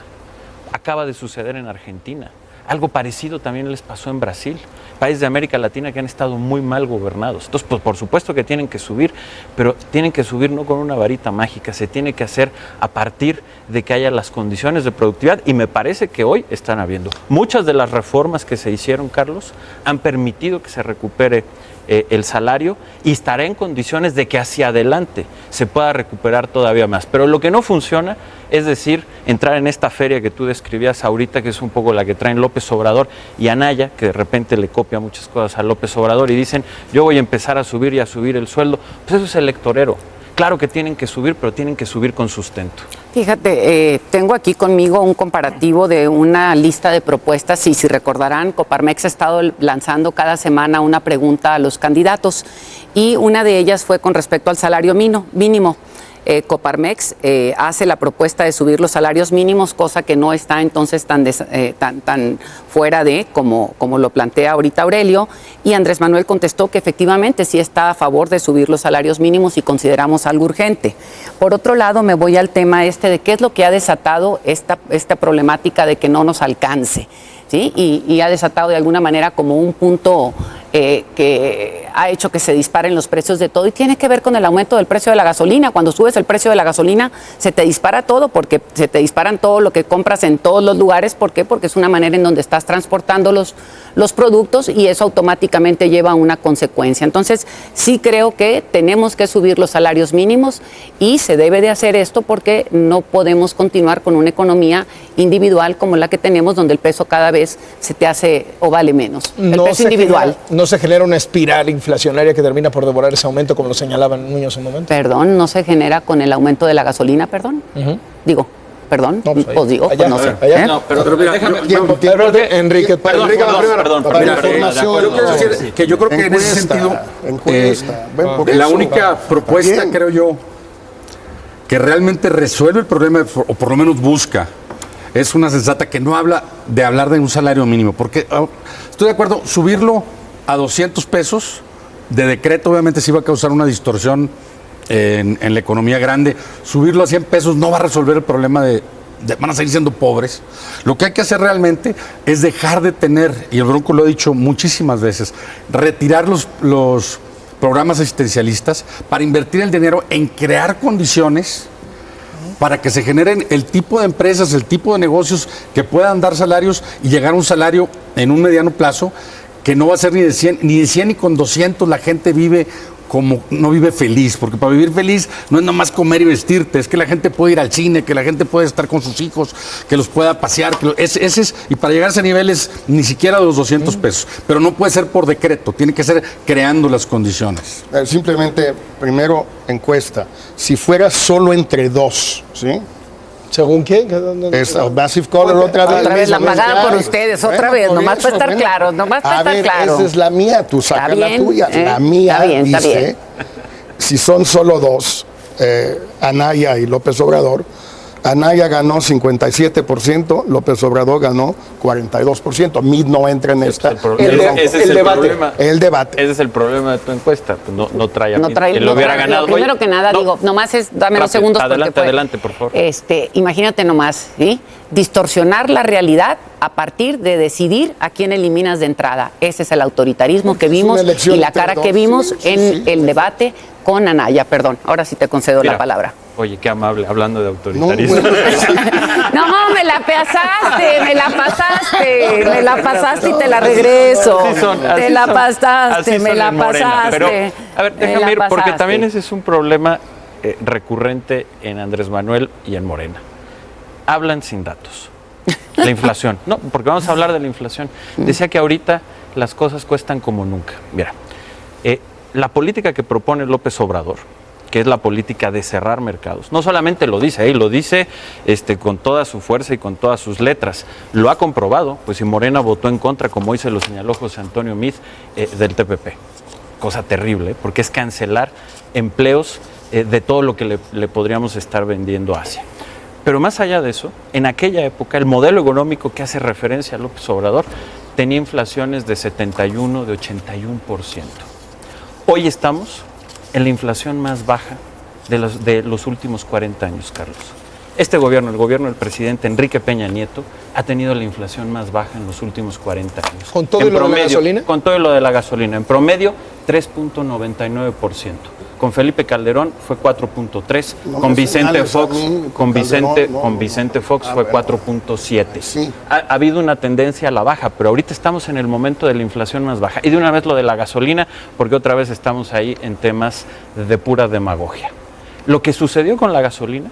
acaba de suceder en Argentina. Algo parecido también les pasó en Brasil, países de América Latina que han estado muy mal gobernados. Entonces, pues por supuesto que tienen que subir, pero tienen que subir no con una varita mágica, se tiene que hacer a partir de que haya las condiciones de productividad y me parece que hoy están habiendo. Muchas de las reformas que se hicieron, Carlos, han permitido que se recupere el salario y estará en condiciones de que hacia adelante se pueda recuperar todavía más. Pero lo que no funciona es decir, entrar en esta feria que tú describías ahorita, que es un poco la que traen López Obrador y Anaya, que de repente le copia muchas cosas a López Obrador y dicen, yo voy a empezar a subir y a subir el sueldo. Pues eso es electorero. Claro que tienen que subir, pero tienen que subir con sustento. Fíjate, tengo aquí conmigo un comparativo de una lista de propuestas y si recordarán, Coparmex ha estado lanzando cada semana una pregunta a los candidatos y una de ellas fue con respecto al salario mínimo. Coparmex hace la propuesta de subir los salarios mínimos, cosa que no está entonces tan fuera de como lo plantea ahorita Aurelio, y Andrés Manuel contestó que efectivamente sí está a favor de subir los salarios mínimos y consideramos algo urgente. Por otro lado, me voy al tema de qué es lo que ha desatado esta problemática de que no nos alcance, ¿sí? Y ha desatado de alguna manera como un punto que ha hecho que se disparen los precios de todo y tiene que ver con el aumento del precio de la gasolina. Cuando subes el precio de la gasolina se te dispara todo porque se te disparan todo lo que compras en todos los lugares. ¿Por qué? Porque es una manera en donde estás transportando los productos y eso automáticamente lleva a una consecuencia. Entonces sí creo que tenemos que subir los salarios mínimos y se debe de hacer esto porque no podemos continuar con una economía individual como la que tenemos donde el peso cada vez se te hace o vale menos. El peso individual. ¿No se genera una espiral inflacionaria que termina por devorar ese aumento, como lo señalaba Nuño hace un momento? Perdón, ¿no se genera con el aumento de la gasolina, perdón? Digo, perdón, No, pues allá. os digo, Allá, pues no sé. allá. No, pero mira, Enrique, Perdón, Enrique, perdón, primero. perdón, Para mira, información, yo quiero decir que yo creo que en ese sentido, encuesta. Ven, por la eso, única propuesta, también. creo yo, que realmente resuelve el problema, o por lo menos busca, es una sensata que no habla de hablar de un salario mínimo, porque estoy de acuerdo, subirlo a 200 pesos de decreto obviamente sí va a causar una distorsión en la economía grande. Subirlo a 100 pesos no va a resolver el problema van a seguir siendo pobres. Lo que hay que hacer realmente es dejar de tener, y el Bronco lo ha dicho muchísimas veces, retirar los programas asistencialistas para invertir el dinero en crear condiciones para que se generen el tipo de empresas, el tipo de negocios que puedan dar salarios y llegar a un salario en un mediano plazo que no va a ser ni de 100 ni con 200. La gente vive como no vive feliz, porque para vivir feliz no es nomás comer y vestirte, es que la gente puede ir al cine, que la gente puede estar con sus hijos, que los pueda pasear, y para llegar a ese nivel es ni siquiera de los 200 pesos, pero no puede ser por decreto, tiene que ser creando las condiciones. Simplemente, primero, encuesta. Si fuera solo entre dos, ¿sí? ¿Según quién? Es Massive Caller otra vez. La pagada por ustedes, otra vez, por nomás para estar claros, nomás para estar claro. Esa es la mía, tú sacas Está la bien, tuya. La mía está dice, bien. si son solo dos, Anaya y López Obrador, Anaya ganó 57%, López Obrador ganó 42%. Mid no entra en esta. Ese es el debate. problema. El debate. Ese es el problema de tu encuesta. Pues no trae a No Mid. trae, Él lo hubiera ganado. Primero Oye, que nada, no, digo, nomás es, dame los rápido, segundos. porque adelante, fue, adelante, por favor. Imagínate nomás, ¿sí? Distorsionar la realidad a partir de decidir a quién eliminas de entrada. Ese es el autoritarismo que Es una vimos elección y la entre cara dos. que vimos Sí, en el debate con Anaya. Perdón, ahora sí te concedo Mira, la palabra. Oye, qué amable, hablando de No, autoritarismo. bueno, No, me la pasaste, me la pasaste y te la regreso. Te la pasaste, me la pasaste. Pero, a ver, me déjame la ir, porque pasaste. también ese es un problema recurrente en Andrés Manuel y en Morena. Hablan sin datos. La inflación. No, porque vamos a hablar de la inflación. Decía que ahorita las cosas cuestan como nunca. Mira, la política que propone López Obrador, que es la política de cerrar mercados, no solamente lo dice, lo dice con toda su fuerza y con todas sus letras, lo ha comprobado, pues si Morena votó en contra, como hoy se lo señaló José Antonio Meade, del TPP. Cosa terrible, porque es cancelar empleos de todo lo que le podríamos estar vendiendo a Asia. Pero más allá de eso, en aquella época el modelo económico que hace referencia a López Obrador tenía inflaciones de 71, de 81%. Hoy estamos en la inflación más baja de los últimos 40 años, Carlos. Este gobierno, el gobierno del presidente Enrique Peña Nieto, ha tenido la inflación más baja en los últimos 40 años. ¿Con todo y lo de la gasolina? Con todo y lo de la gasolina. En promedio, 3.99%. Con Felipe Calderón fue 4.3%. No con me Vicente señales a Fox, mí, con Calderón, Vicente Fox fue 4.7%. Sí. Ha habido una tendencia a la baja, pero ahorita estamos en el momento de la inflación más baja. Y de una vez lo de la gasolina, porque otra vez estamos ahí en temas de pura demagogia. Lo que sucedió con la gasolina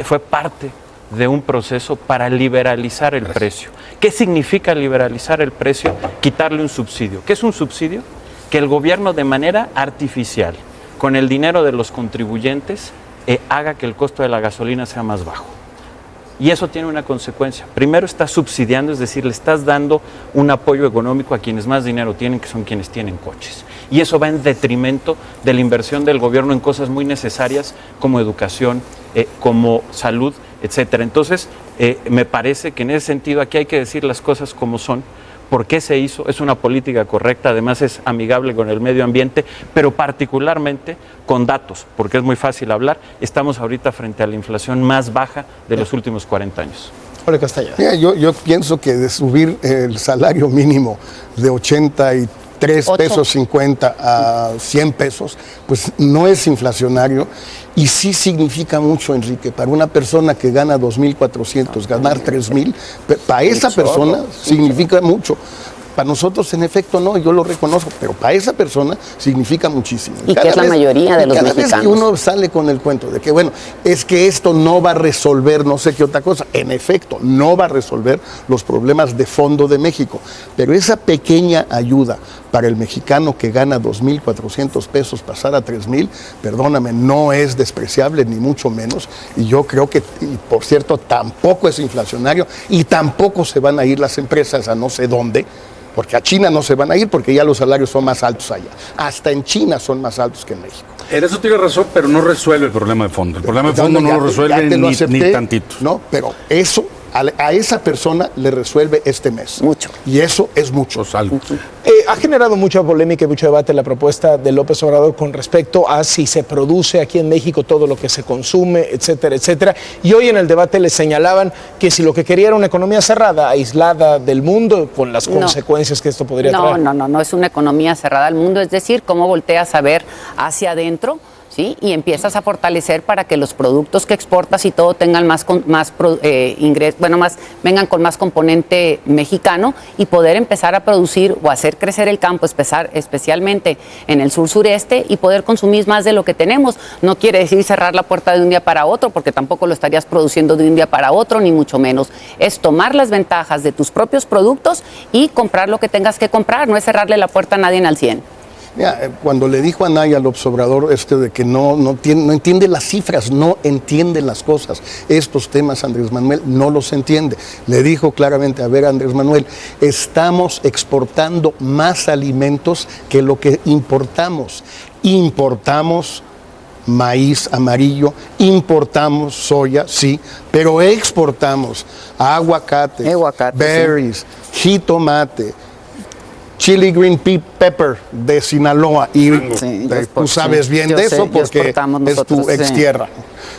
fue parte de un proceso para liberalizar el precio. ¿Qué significa liberalizar el precio? Quitarle un subsidio. ¿Qué es un subsidio? Que el gobierno de manera artificial, con el dinero de los contribuyentes, haga que el costo de la gasolina sea más bajo. Y eso tiene una consecuencia. Primero, estás subsidiando, es decir, le estás dando un apoyo económico a quienes más dinero tienen, que son quienes tienen coches. Y eso va en detrimento de la inversión del gobierno en cosas muy necesarias como educación, como salud, etcétera. Entonces, me parece que en ese sentido aquí hay que decir las cosas como son. ¿Por qué se hizo? Es una política correcta, además es amigable con el medio ambiente, pero particularmente con datos, porque es muy fácil hablar. Estamos ahorita frente a la inflación más baja de los últimos 40 años. Jorge Castañeda. Mira, yo pienso que de subir el salario mínimo de 83 pesos 50 a 100 pesos, pues no es inflacionario y sí significa mucho, Enrique, para una persona que gana 2.400, ganar 3.000, para esa persona significa mucho. Para nosotros, en efecto, no, yo lo reconozco, pero para esa persona significa muchísimo. Y que es la mayoría de los mexicanos. Cada vez que uno sale con el cuento de que, bueno, es que esto no va a resolver no sé qué otra cosa, en efecto, no va a resolver los problemas de fondo de México, pero esa pequeña ayuda para el mexicano que gana 2,400 pesos pasar a 3,000, perdóname, no es despreciable ni mucho menos, y yo creo que, y por cierto, tampoco es inflacionario y tampoco se van a ir las empresas a no sé dónde, porque a China no se van a ir porque ya los salarios son más altos allá. Hasta en China son más altos que en México. En eso tiene razón, pero no resuelve el problema de fondo. El problema de fondo no lo resuelve ni tantito. No, pero eso a esa persona le resuelve este mes. Mucho. Y eso es mucho. Ha generado mucha polémica y mucho debate la propuesta de López Obrador con respecto a si se produce aquí en México todo lo que se consume, etcétera, etcétera. Y hoy en el debate le señalaban que si lo que quería era una economía cerrada, aislada del mundo, con las consecuencias que esto podría traer. No es una economía cerrada al mundo, es decir, cómo volteas a ver hacia adentro, ¿sí? Y empiezas a fortalecer para que los productos que exportas y todo tengan vengan con más componente mexicano y poder empezar a producir o hacer crecer el campo, especialmente en el sur-sureste, y poder consumir más de lo que tenemos. No quiere decir cerrar la puerta de un día para otro, porque tampoco lo estarías produciendo de un día para otro, ni mucho menos. Es tomar las ventajas de tus propios productos y comprar lo que tengas que comprar, no es cerrarle la puerta a nadie al 100. Mira, cuando le dijo a Anaya López Obrador de que no entiende las cifras, no entiende las cosas, estos temas Andrés Manuel no los entiende. Le dijo claramente, a ver Andrés Manuel, estamos exportando más alimentos que lo que importamos. Importamos maíz amarillo, importamos soya, sí, pero exportamos aguacate, berries, jitomate, chili green pepper de Sinaloa, y tú sabes bien de eso porque es tu ex tierra,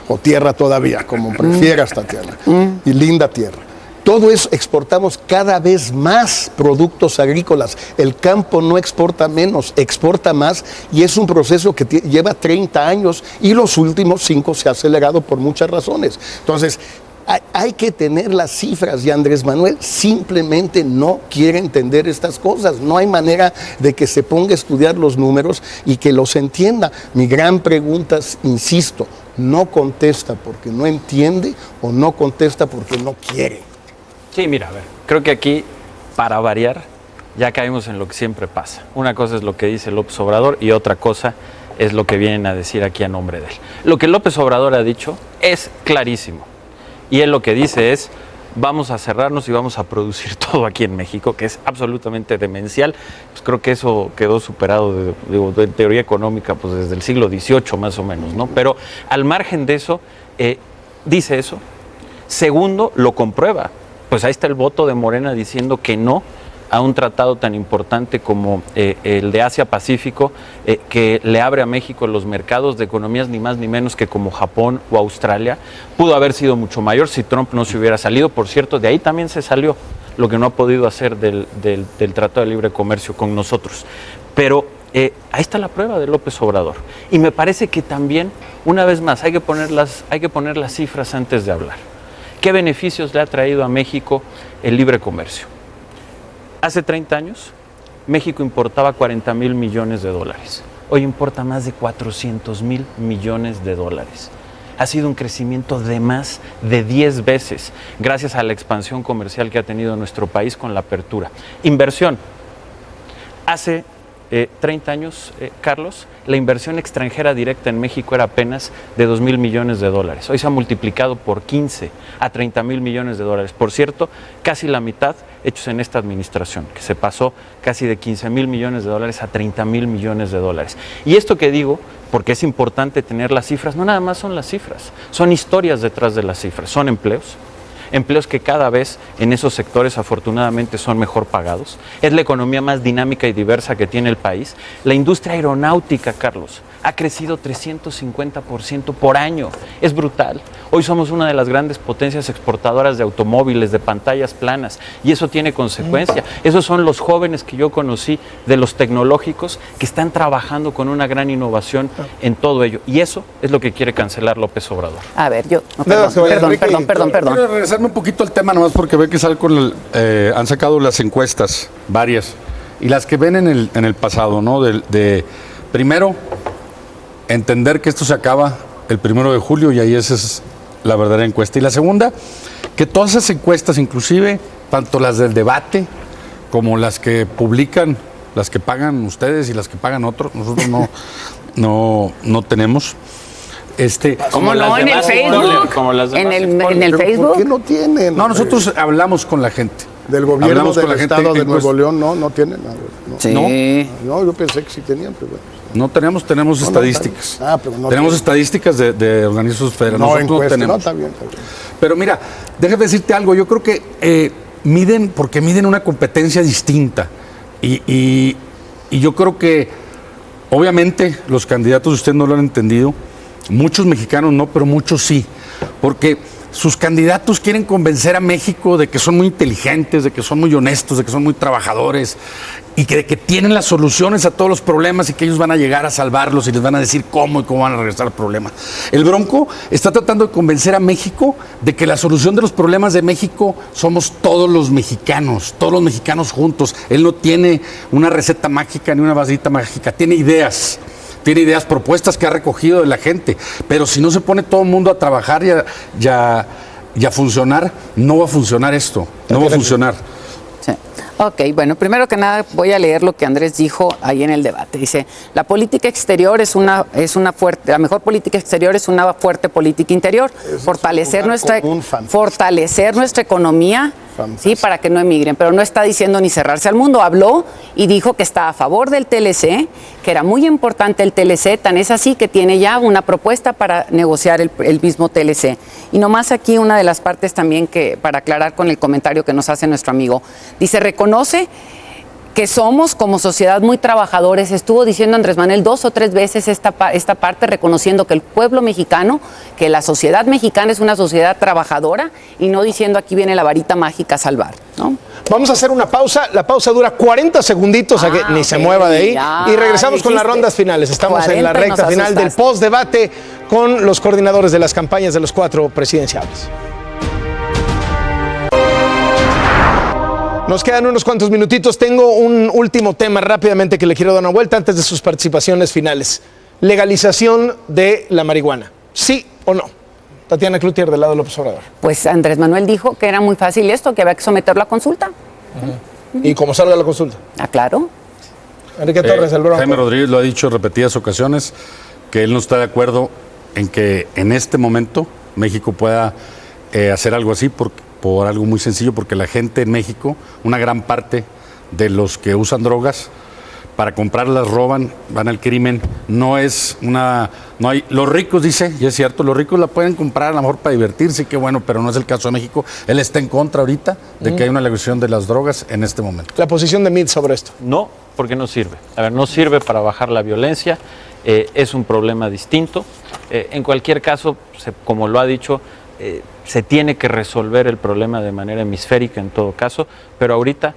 o tierra todavía, como prefieras, Tatiana, y linda tierra. Todo eso exportamos cada vez más productos agrícolas. El campo no exporta menos, exporta más, y es un proceso que lleva 30 años y los últimos 5 se ha acelerado por muchas razones. Entonces, hay que tener las cifras, y Andrés Manuel simplemente no quiere entender estas cosas. No hay manera de que se ponga a estudiar los números y que los entienda. Mi gran pregunta es, insisto, no contesta porque no entiende o no contesta porque no quiere. Sí, mira, a ver, creo que aquí, para variar, ya caímos en lo que siempre pasa. Una cosa es lo que dice López Obrador y otra cosa es lo que vienen a decir aquí a nombre de él. Lo que López Obrador ha dicho es clarísimo. Y él lo que dice es, vamos a cerrarnos y vamos a producir todo aquí en México, que es absolutamente demencial. Pues creo que eso quedó superado de teoría económica pues desde el siglo XVIII más o menos, ¿no? Pero al margen de eso, dice eso. Segundo, lo comprueba. Pues ahí está el voto de Morena diciendo que no a un tratado tan importante como el de Asia-Pacífico, que le abre a México los mercados de economías ni más ni menos que como Japón o Australia. Pudo haber sido mucho mayor si Trump no se hubiera salido. Por cierto, de ahí también se salió, lo que no ha podido hacer del Tratado de Libre Comercio con nosotros. Pero ahí está la prueba de López Obrador. Y me parece que también, una vez más, hay que poner las cifras antes de hablar. ¿Qué beneficios le ha traído a México el libre comercio? Hace 30 años, México importaba 40,000 millones de dólares. Hoy importa más de 400,000 millones de dólares. Ha sido un crecimiento de más de 10 veces, gracias a la expansión comercial que ha tenido nuestro país con la apertura. Inversión. Hace 30 años, Carlos, la inversión extranjera directa en México era apenas de 2,000 millones de dólares. Hoy se ha multiplicado por 15 a 30,000 millones de dólares. Por cierto, casi la mitad hechos en esta administración, que se pasó casi de 15,000 millones de dólares a 30,000 millones de dólares. Y esto que digo, porque es importante tener las cifras, no nada más son las cifras, son historias detrás de las cifras, son empleos que cada vez en esos sectores afortunadamente son mejor pagados. Es la economía más dinámica y diversa que tiene el país. La industria aeronáutica, Carlos, ha crecido 350% por año. Es brutal. Hoy somos una de las grandes potencias exportadoras de automóviles, de pantallas planas, y eso tiene consecuencia. Esos son los jóvenes que yo conocí de los tecnológicos que están trabajando con una gran innovación en todo ello. Y eso es lo que quiere cancelar López Obrador. A ver, Perdón. Quiero regresar regresarme un poquito al tema, nomás porque ve que sale han sacado las encuestas, varias, y las que ven en el pasado, ¿no? Primero, entender que esto se acaba el 1 de julio y ahí esa es la verdadera encuesta. Y la segunda, que todas esas encuestas, inclusive tanto las del debate como las que publican, las que pagan ustedes y las que pagan otros, nosotros no tenemos. ¿Cómo no? ¿En el Facebook? Como las ¿En demás. el Facebook? ¿Por qué no tienen? No, nosotros hablamos con la gente. Del gobierno Hablamos con del la gente Estado de en Nuevo León no tienen nada. No. Sí. No, yo pensé que sí tenían, pero bueno. No tenemos estadísticas. Pero no tenemos tienen. estadísticas de organismos federales. No, Nosotros no encuesta, tenemos. está bien. Pero mira, déjame decirte algo. Yo creo que miden una competencia distinta. Y yo creo que, obviamente, los candidatos, ustedes no lo han entendido, muchos mexicanos no, pero muchos sí. Porque sus candidatos quieren convencer a México de que son muy inteligentes, de que son muy honestos, de que son muy trabajadores y de que tienen las soluciones a todos los problemas y que ellos van a llegar a salvarlos y les van a decir cómo y cómo van a regresar al problema. El Bronco está tratando de convencer a México de que la solución de los problemas de México somos todos los mexicanos juntos. Él no tiene una receta mágica ni una vasita mágica, tiene ideas. Tiene ideas, propuestas que ha recogido de la gente, pero si no se pone todo el mundo a trabajar y a funcionar, no va a funcionar esto, no va a funcionar. Sí. Ok, bueno, primero que nada voy a leer lo que Andrés dijo ahí en el debate. Dice, la política exterior la mejor política exterior es una fuerte política interior, fortalecer nuestra economía, sí, para que no emigren, pero no está diciendo ni cerrarse al mundo. Habló y dijo que está a favor del TLC, que era muy importante el TLC, tan es así que tiene ya una propuesta para negociar el mismo TLC. Y nomás aquí una de las partes también que para aclarar con el comentario que nos hace nuestro amigo, dice, reconoce que somos como sociedad muy trabajadores. Estuvo diciendo Andrés Manuel 2 o 3 veces esta parte, reconociendo que el pueblo mexicano, que la sociedad mexicana es una sociedad trabajadora y no diciendo aquí viene la varita mágica a salvar, ¿no? Vamos a hacer una pausa. La pausa dura 40 segunditos, a que ni se mueva de ahí. Y regresamos con las rondas finales. Estamos en la recta final del post-debate con los coordinadores de las campañas de los 4 presidenciales. Nos quedan unos cuantos minutitos. Tengo un último tema rápidamente que le quiero dar una vuelta antes de sus participaciones finales. Legalización de la marihuana. ¿Sí o no? Tatiana Cloutier, del lado de López Obrador. Pues Andrés Manuel dijo que era muy fácil esto, que había que someterlo a consulta. ¿Y cómo salga la consulta? Ah, claro. Enrique Torres, el Bronco. Jaime Rodríguez lo ha dicho en repetidas ocasiones, que él no está de acuerdo en que en este momento México pueda hacer algo así por algo muy sencillo, porque la gente en México, una gran parte de los que usan drogas, para comprarlas roban, van al crimen. No hay, los ricos, dice, y es cierto, los ricos la pueden comprar a lo mejor para divertirse, qué bueno, pero no es el caso de México. Él está en contra ahorita de que hay una legalización de las drogas en este momento. La posición de Mid sobre esto. No, porque no sirve. A ver, no sirve para bajar la violencia, es un problema distinto. En cualquier caso, como lo ha dicho, se tiene que resolver el problema de manera hemisférica en todo caso, pero ahorita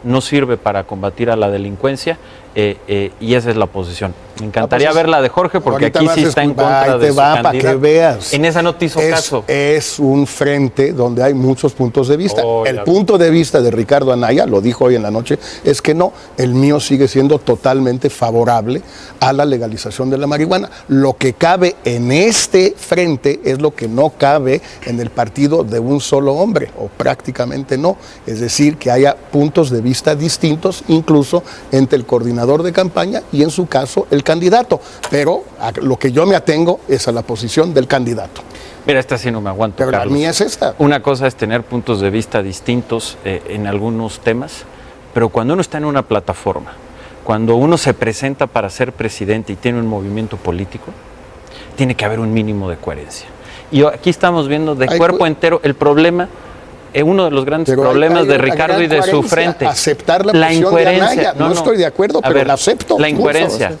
no sirve para combatir a la delincuencia y esa es la posición. Me encantaría ver la de Jorge porque aquí sí está en contra de su candidato. Para que veas. En esa no te hizo caso. Es un frente donde hay muchos puntos de vista. El punto de vista de Ricardo Anaya, lo dijo hoy en la noche, es que no, el mío sigue siendo totalmente favorable a la legalización de la marihuana. Lo que cabe en este frente es lo que no cabe en el partido de un solo hombre, o prácticamente no. Es decir, que haya puntos de vista distintos, incluso entre el coordinador de campaña y en su caso el candidato. Pero a lo que yo me atengo es a la posición del candidato. Mira, esta sí no me aguanto, Pero Carlos. la mía es esta. Una cosa es tener puntos de vista distintos en algunos temas, pero cuando uno está en una plataforma, cuando uno se presenta para ser presidente y tiene un movimiento político, tiene que haber un mínimo de coherencia. Y aquí estamos viendo de cuerpo entero el problema, uno de los grandes problemas de Ricardo y de su frente. Aceptar la posición incoherencia. de Anaya. No estoy de acuerdo, pero la acepto. La incoherencia.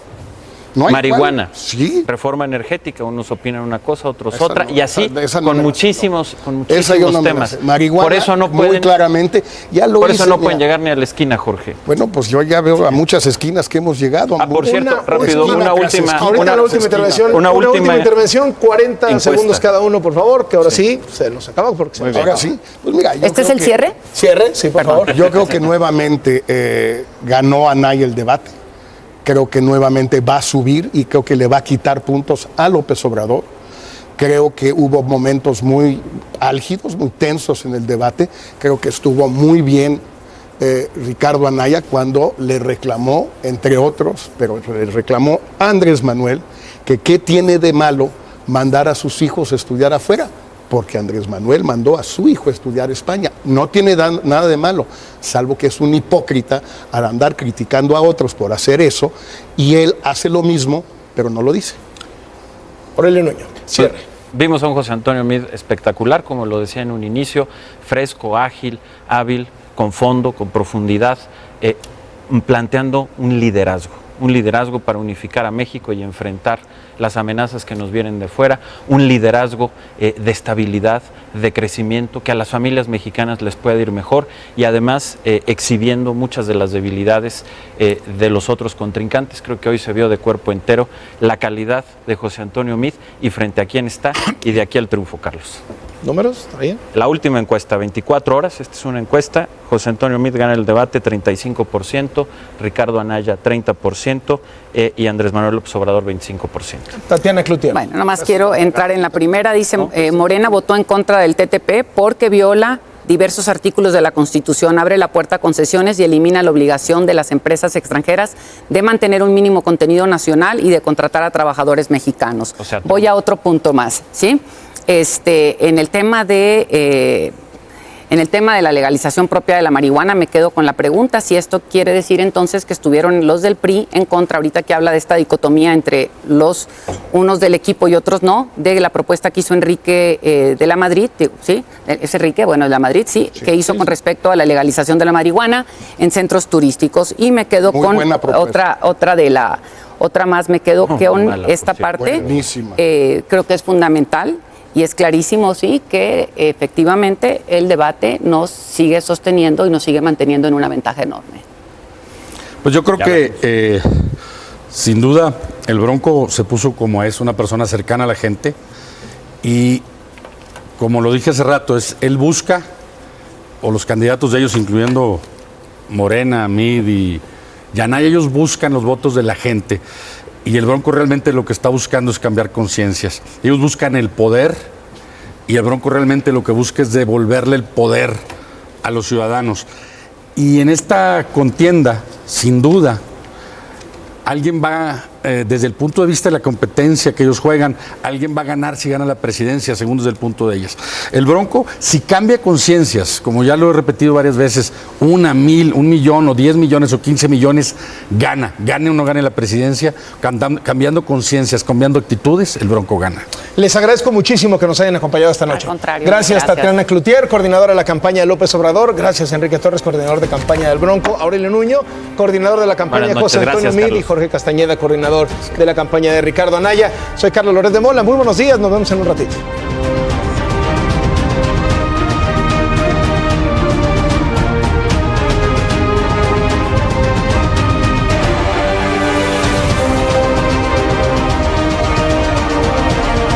No hay marihuana, cual. Sí. reforma energética, unos opinan una cosa, otros Esa otra, no, y así esa no con me la muchísimos Esa yo no me la temas. sé. Marihuana, por eso no muy pueden, claramente. Ya lo por eso hice, no mira. pueden llegar ni a la esquina, Jorge. Bueno, pues yo ya veo a muchas esquinas que hemos llegado. Por cierto, Una rápido, esquina una tras última, esquina. Ahorita una la última intervención. una última intervención, 40 encuesta. segundos cada uno, por favor, que ahora sí, se nos acaba porque se nos Ahora acaba. sí. Pues mira, yo ¿Este es creo el que- cierre? Cierre, sí, por favor. Yo creo que nuevamente ganó Anaya el debate. Creo que nuevamente va a subir y creo que le va a quitar puntos a López Obrador. Creo que hubo momentos muy álgidos, muy tensos en el debate. Creo que estuvo muy bien Ricardo Anaya cuando le reclamó, entre otros, pero le reclamó a Andrés Manuel que qué tiene de malo mandar a sus hijos a estudiar afuera. Porque Andrés Manuel mandó a su hijo a estudiar a España. No tiene nada de malo, salvo que es un hipócrita al andar criticando a otros por hacer eso, y él hace lo mismo, pero no lo dice. Aurelio Nuño, cierre. Vimos a un José Antonio Meade espectacular, como lo decía en un inicio, fresco, ágil, hábil, con fondo, con profundidad, planteando un liderazgo para unificar a México y enfrentar las amenazas que nos vienen de fuera, un liderazgo de estabilidad, de crecimiento, que a las familias mexicanas les pueda ir mejor y además exhibiendo muchas de las debilidades de los otros contrincantes. Creo que hoy se vio de cuerpo entero la calidad de José Antonio Meade y frente a quién está y de aquí al triunfo, Carlos. ¿Números? ¿Está bien? La última encuesta, 24 horas, esta es una encuesta, José Antonio Meade gana el debate 35%, Ricardo Anaya 30% y Andrés Manuel López Obrador 25%. Tatiana Cloutier. Bueno, nada más quiero entrar en la primera. Dice, Morena votó en contra del TTP porque viola diversos artículos de la Constitución, abre la puerta a concesiones y elimina la obligación de las empresas extranjeras de mantener un mínimo contenido nacional y de contratar a trabajadores mexicanos. O sea, voy a otro punto más, ¿sí? En el tema de la legalización propia de la marihuana, me quedo con la pregunta si esto quiere decir entonces que estuvieron los del PRI en contra, ahorita que habla de esta dicotomía entre unos del equipo y otros no, de la propuesta que hizo Enrique de la Madrid, ¿sí? Es Enrique, bueno, de la Madrid, sí, que hizo con respecto a la legalización de la marihuana en centros turísticos. Y me quedo Muy con buena propuesta. otra más, me quedo con mala, esta sí, parte. buenísima. Creo que es fundamental. Y es clarísimo, sí, que efectivamente el debate nos sigue sosteniendo y nos sigue manteniendo en una ventaja enorme. Pues yo creo que sin duda el Bronco se puso como es, una persona cercana a la gente y como lo dije hace rato, él busca, o los candidatos de ellos, incluyendo Morena, Meade y Anaya, ellos buscan los votos de la gente. Y el Bronco realmente lo que está buscando es cambiar conciencias. Ellos buscan el poder y el Bronco realmente lo que busca es devolverle el poder a los ciudadanos. Y en esta contienda, sin duda, alguien va, desde el punto de vista de la competencia que ellos juegan, alguien va a ganar si gana la presidencia, según desde el punto de ellas. El Bronco, si cambia conciencias, como ya lo he repetido varias veces, 1, 1000, 1 millón o 10 millones o 15 millones, gane o no gane la presidencia, cambiando conciencias, cambiando actitudes, el Bronco gana. Les agradezco muchísimo que nos hayan acompañado esta noche. Al contrario, Gracias, gracias. Tatiana Cloutier, coordinadora de la campaña de López Obrador. Gracias, Enrique Torres, coordinador de campaña del Bronco. Aurelio Nuño, coordinador de la campaña de Buenas José noches, Antonio gracias, Meade, y Carlos. Jorge Castañeda, coordinador de la campaña de Ricardo Anaya. Soy Carlos Loret de Mola. Muy buenos días, nos vemos en un ratito.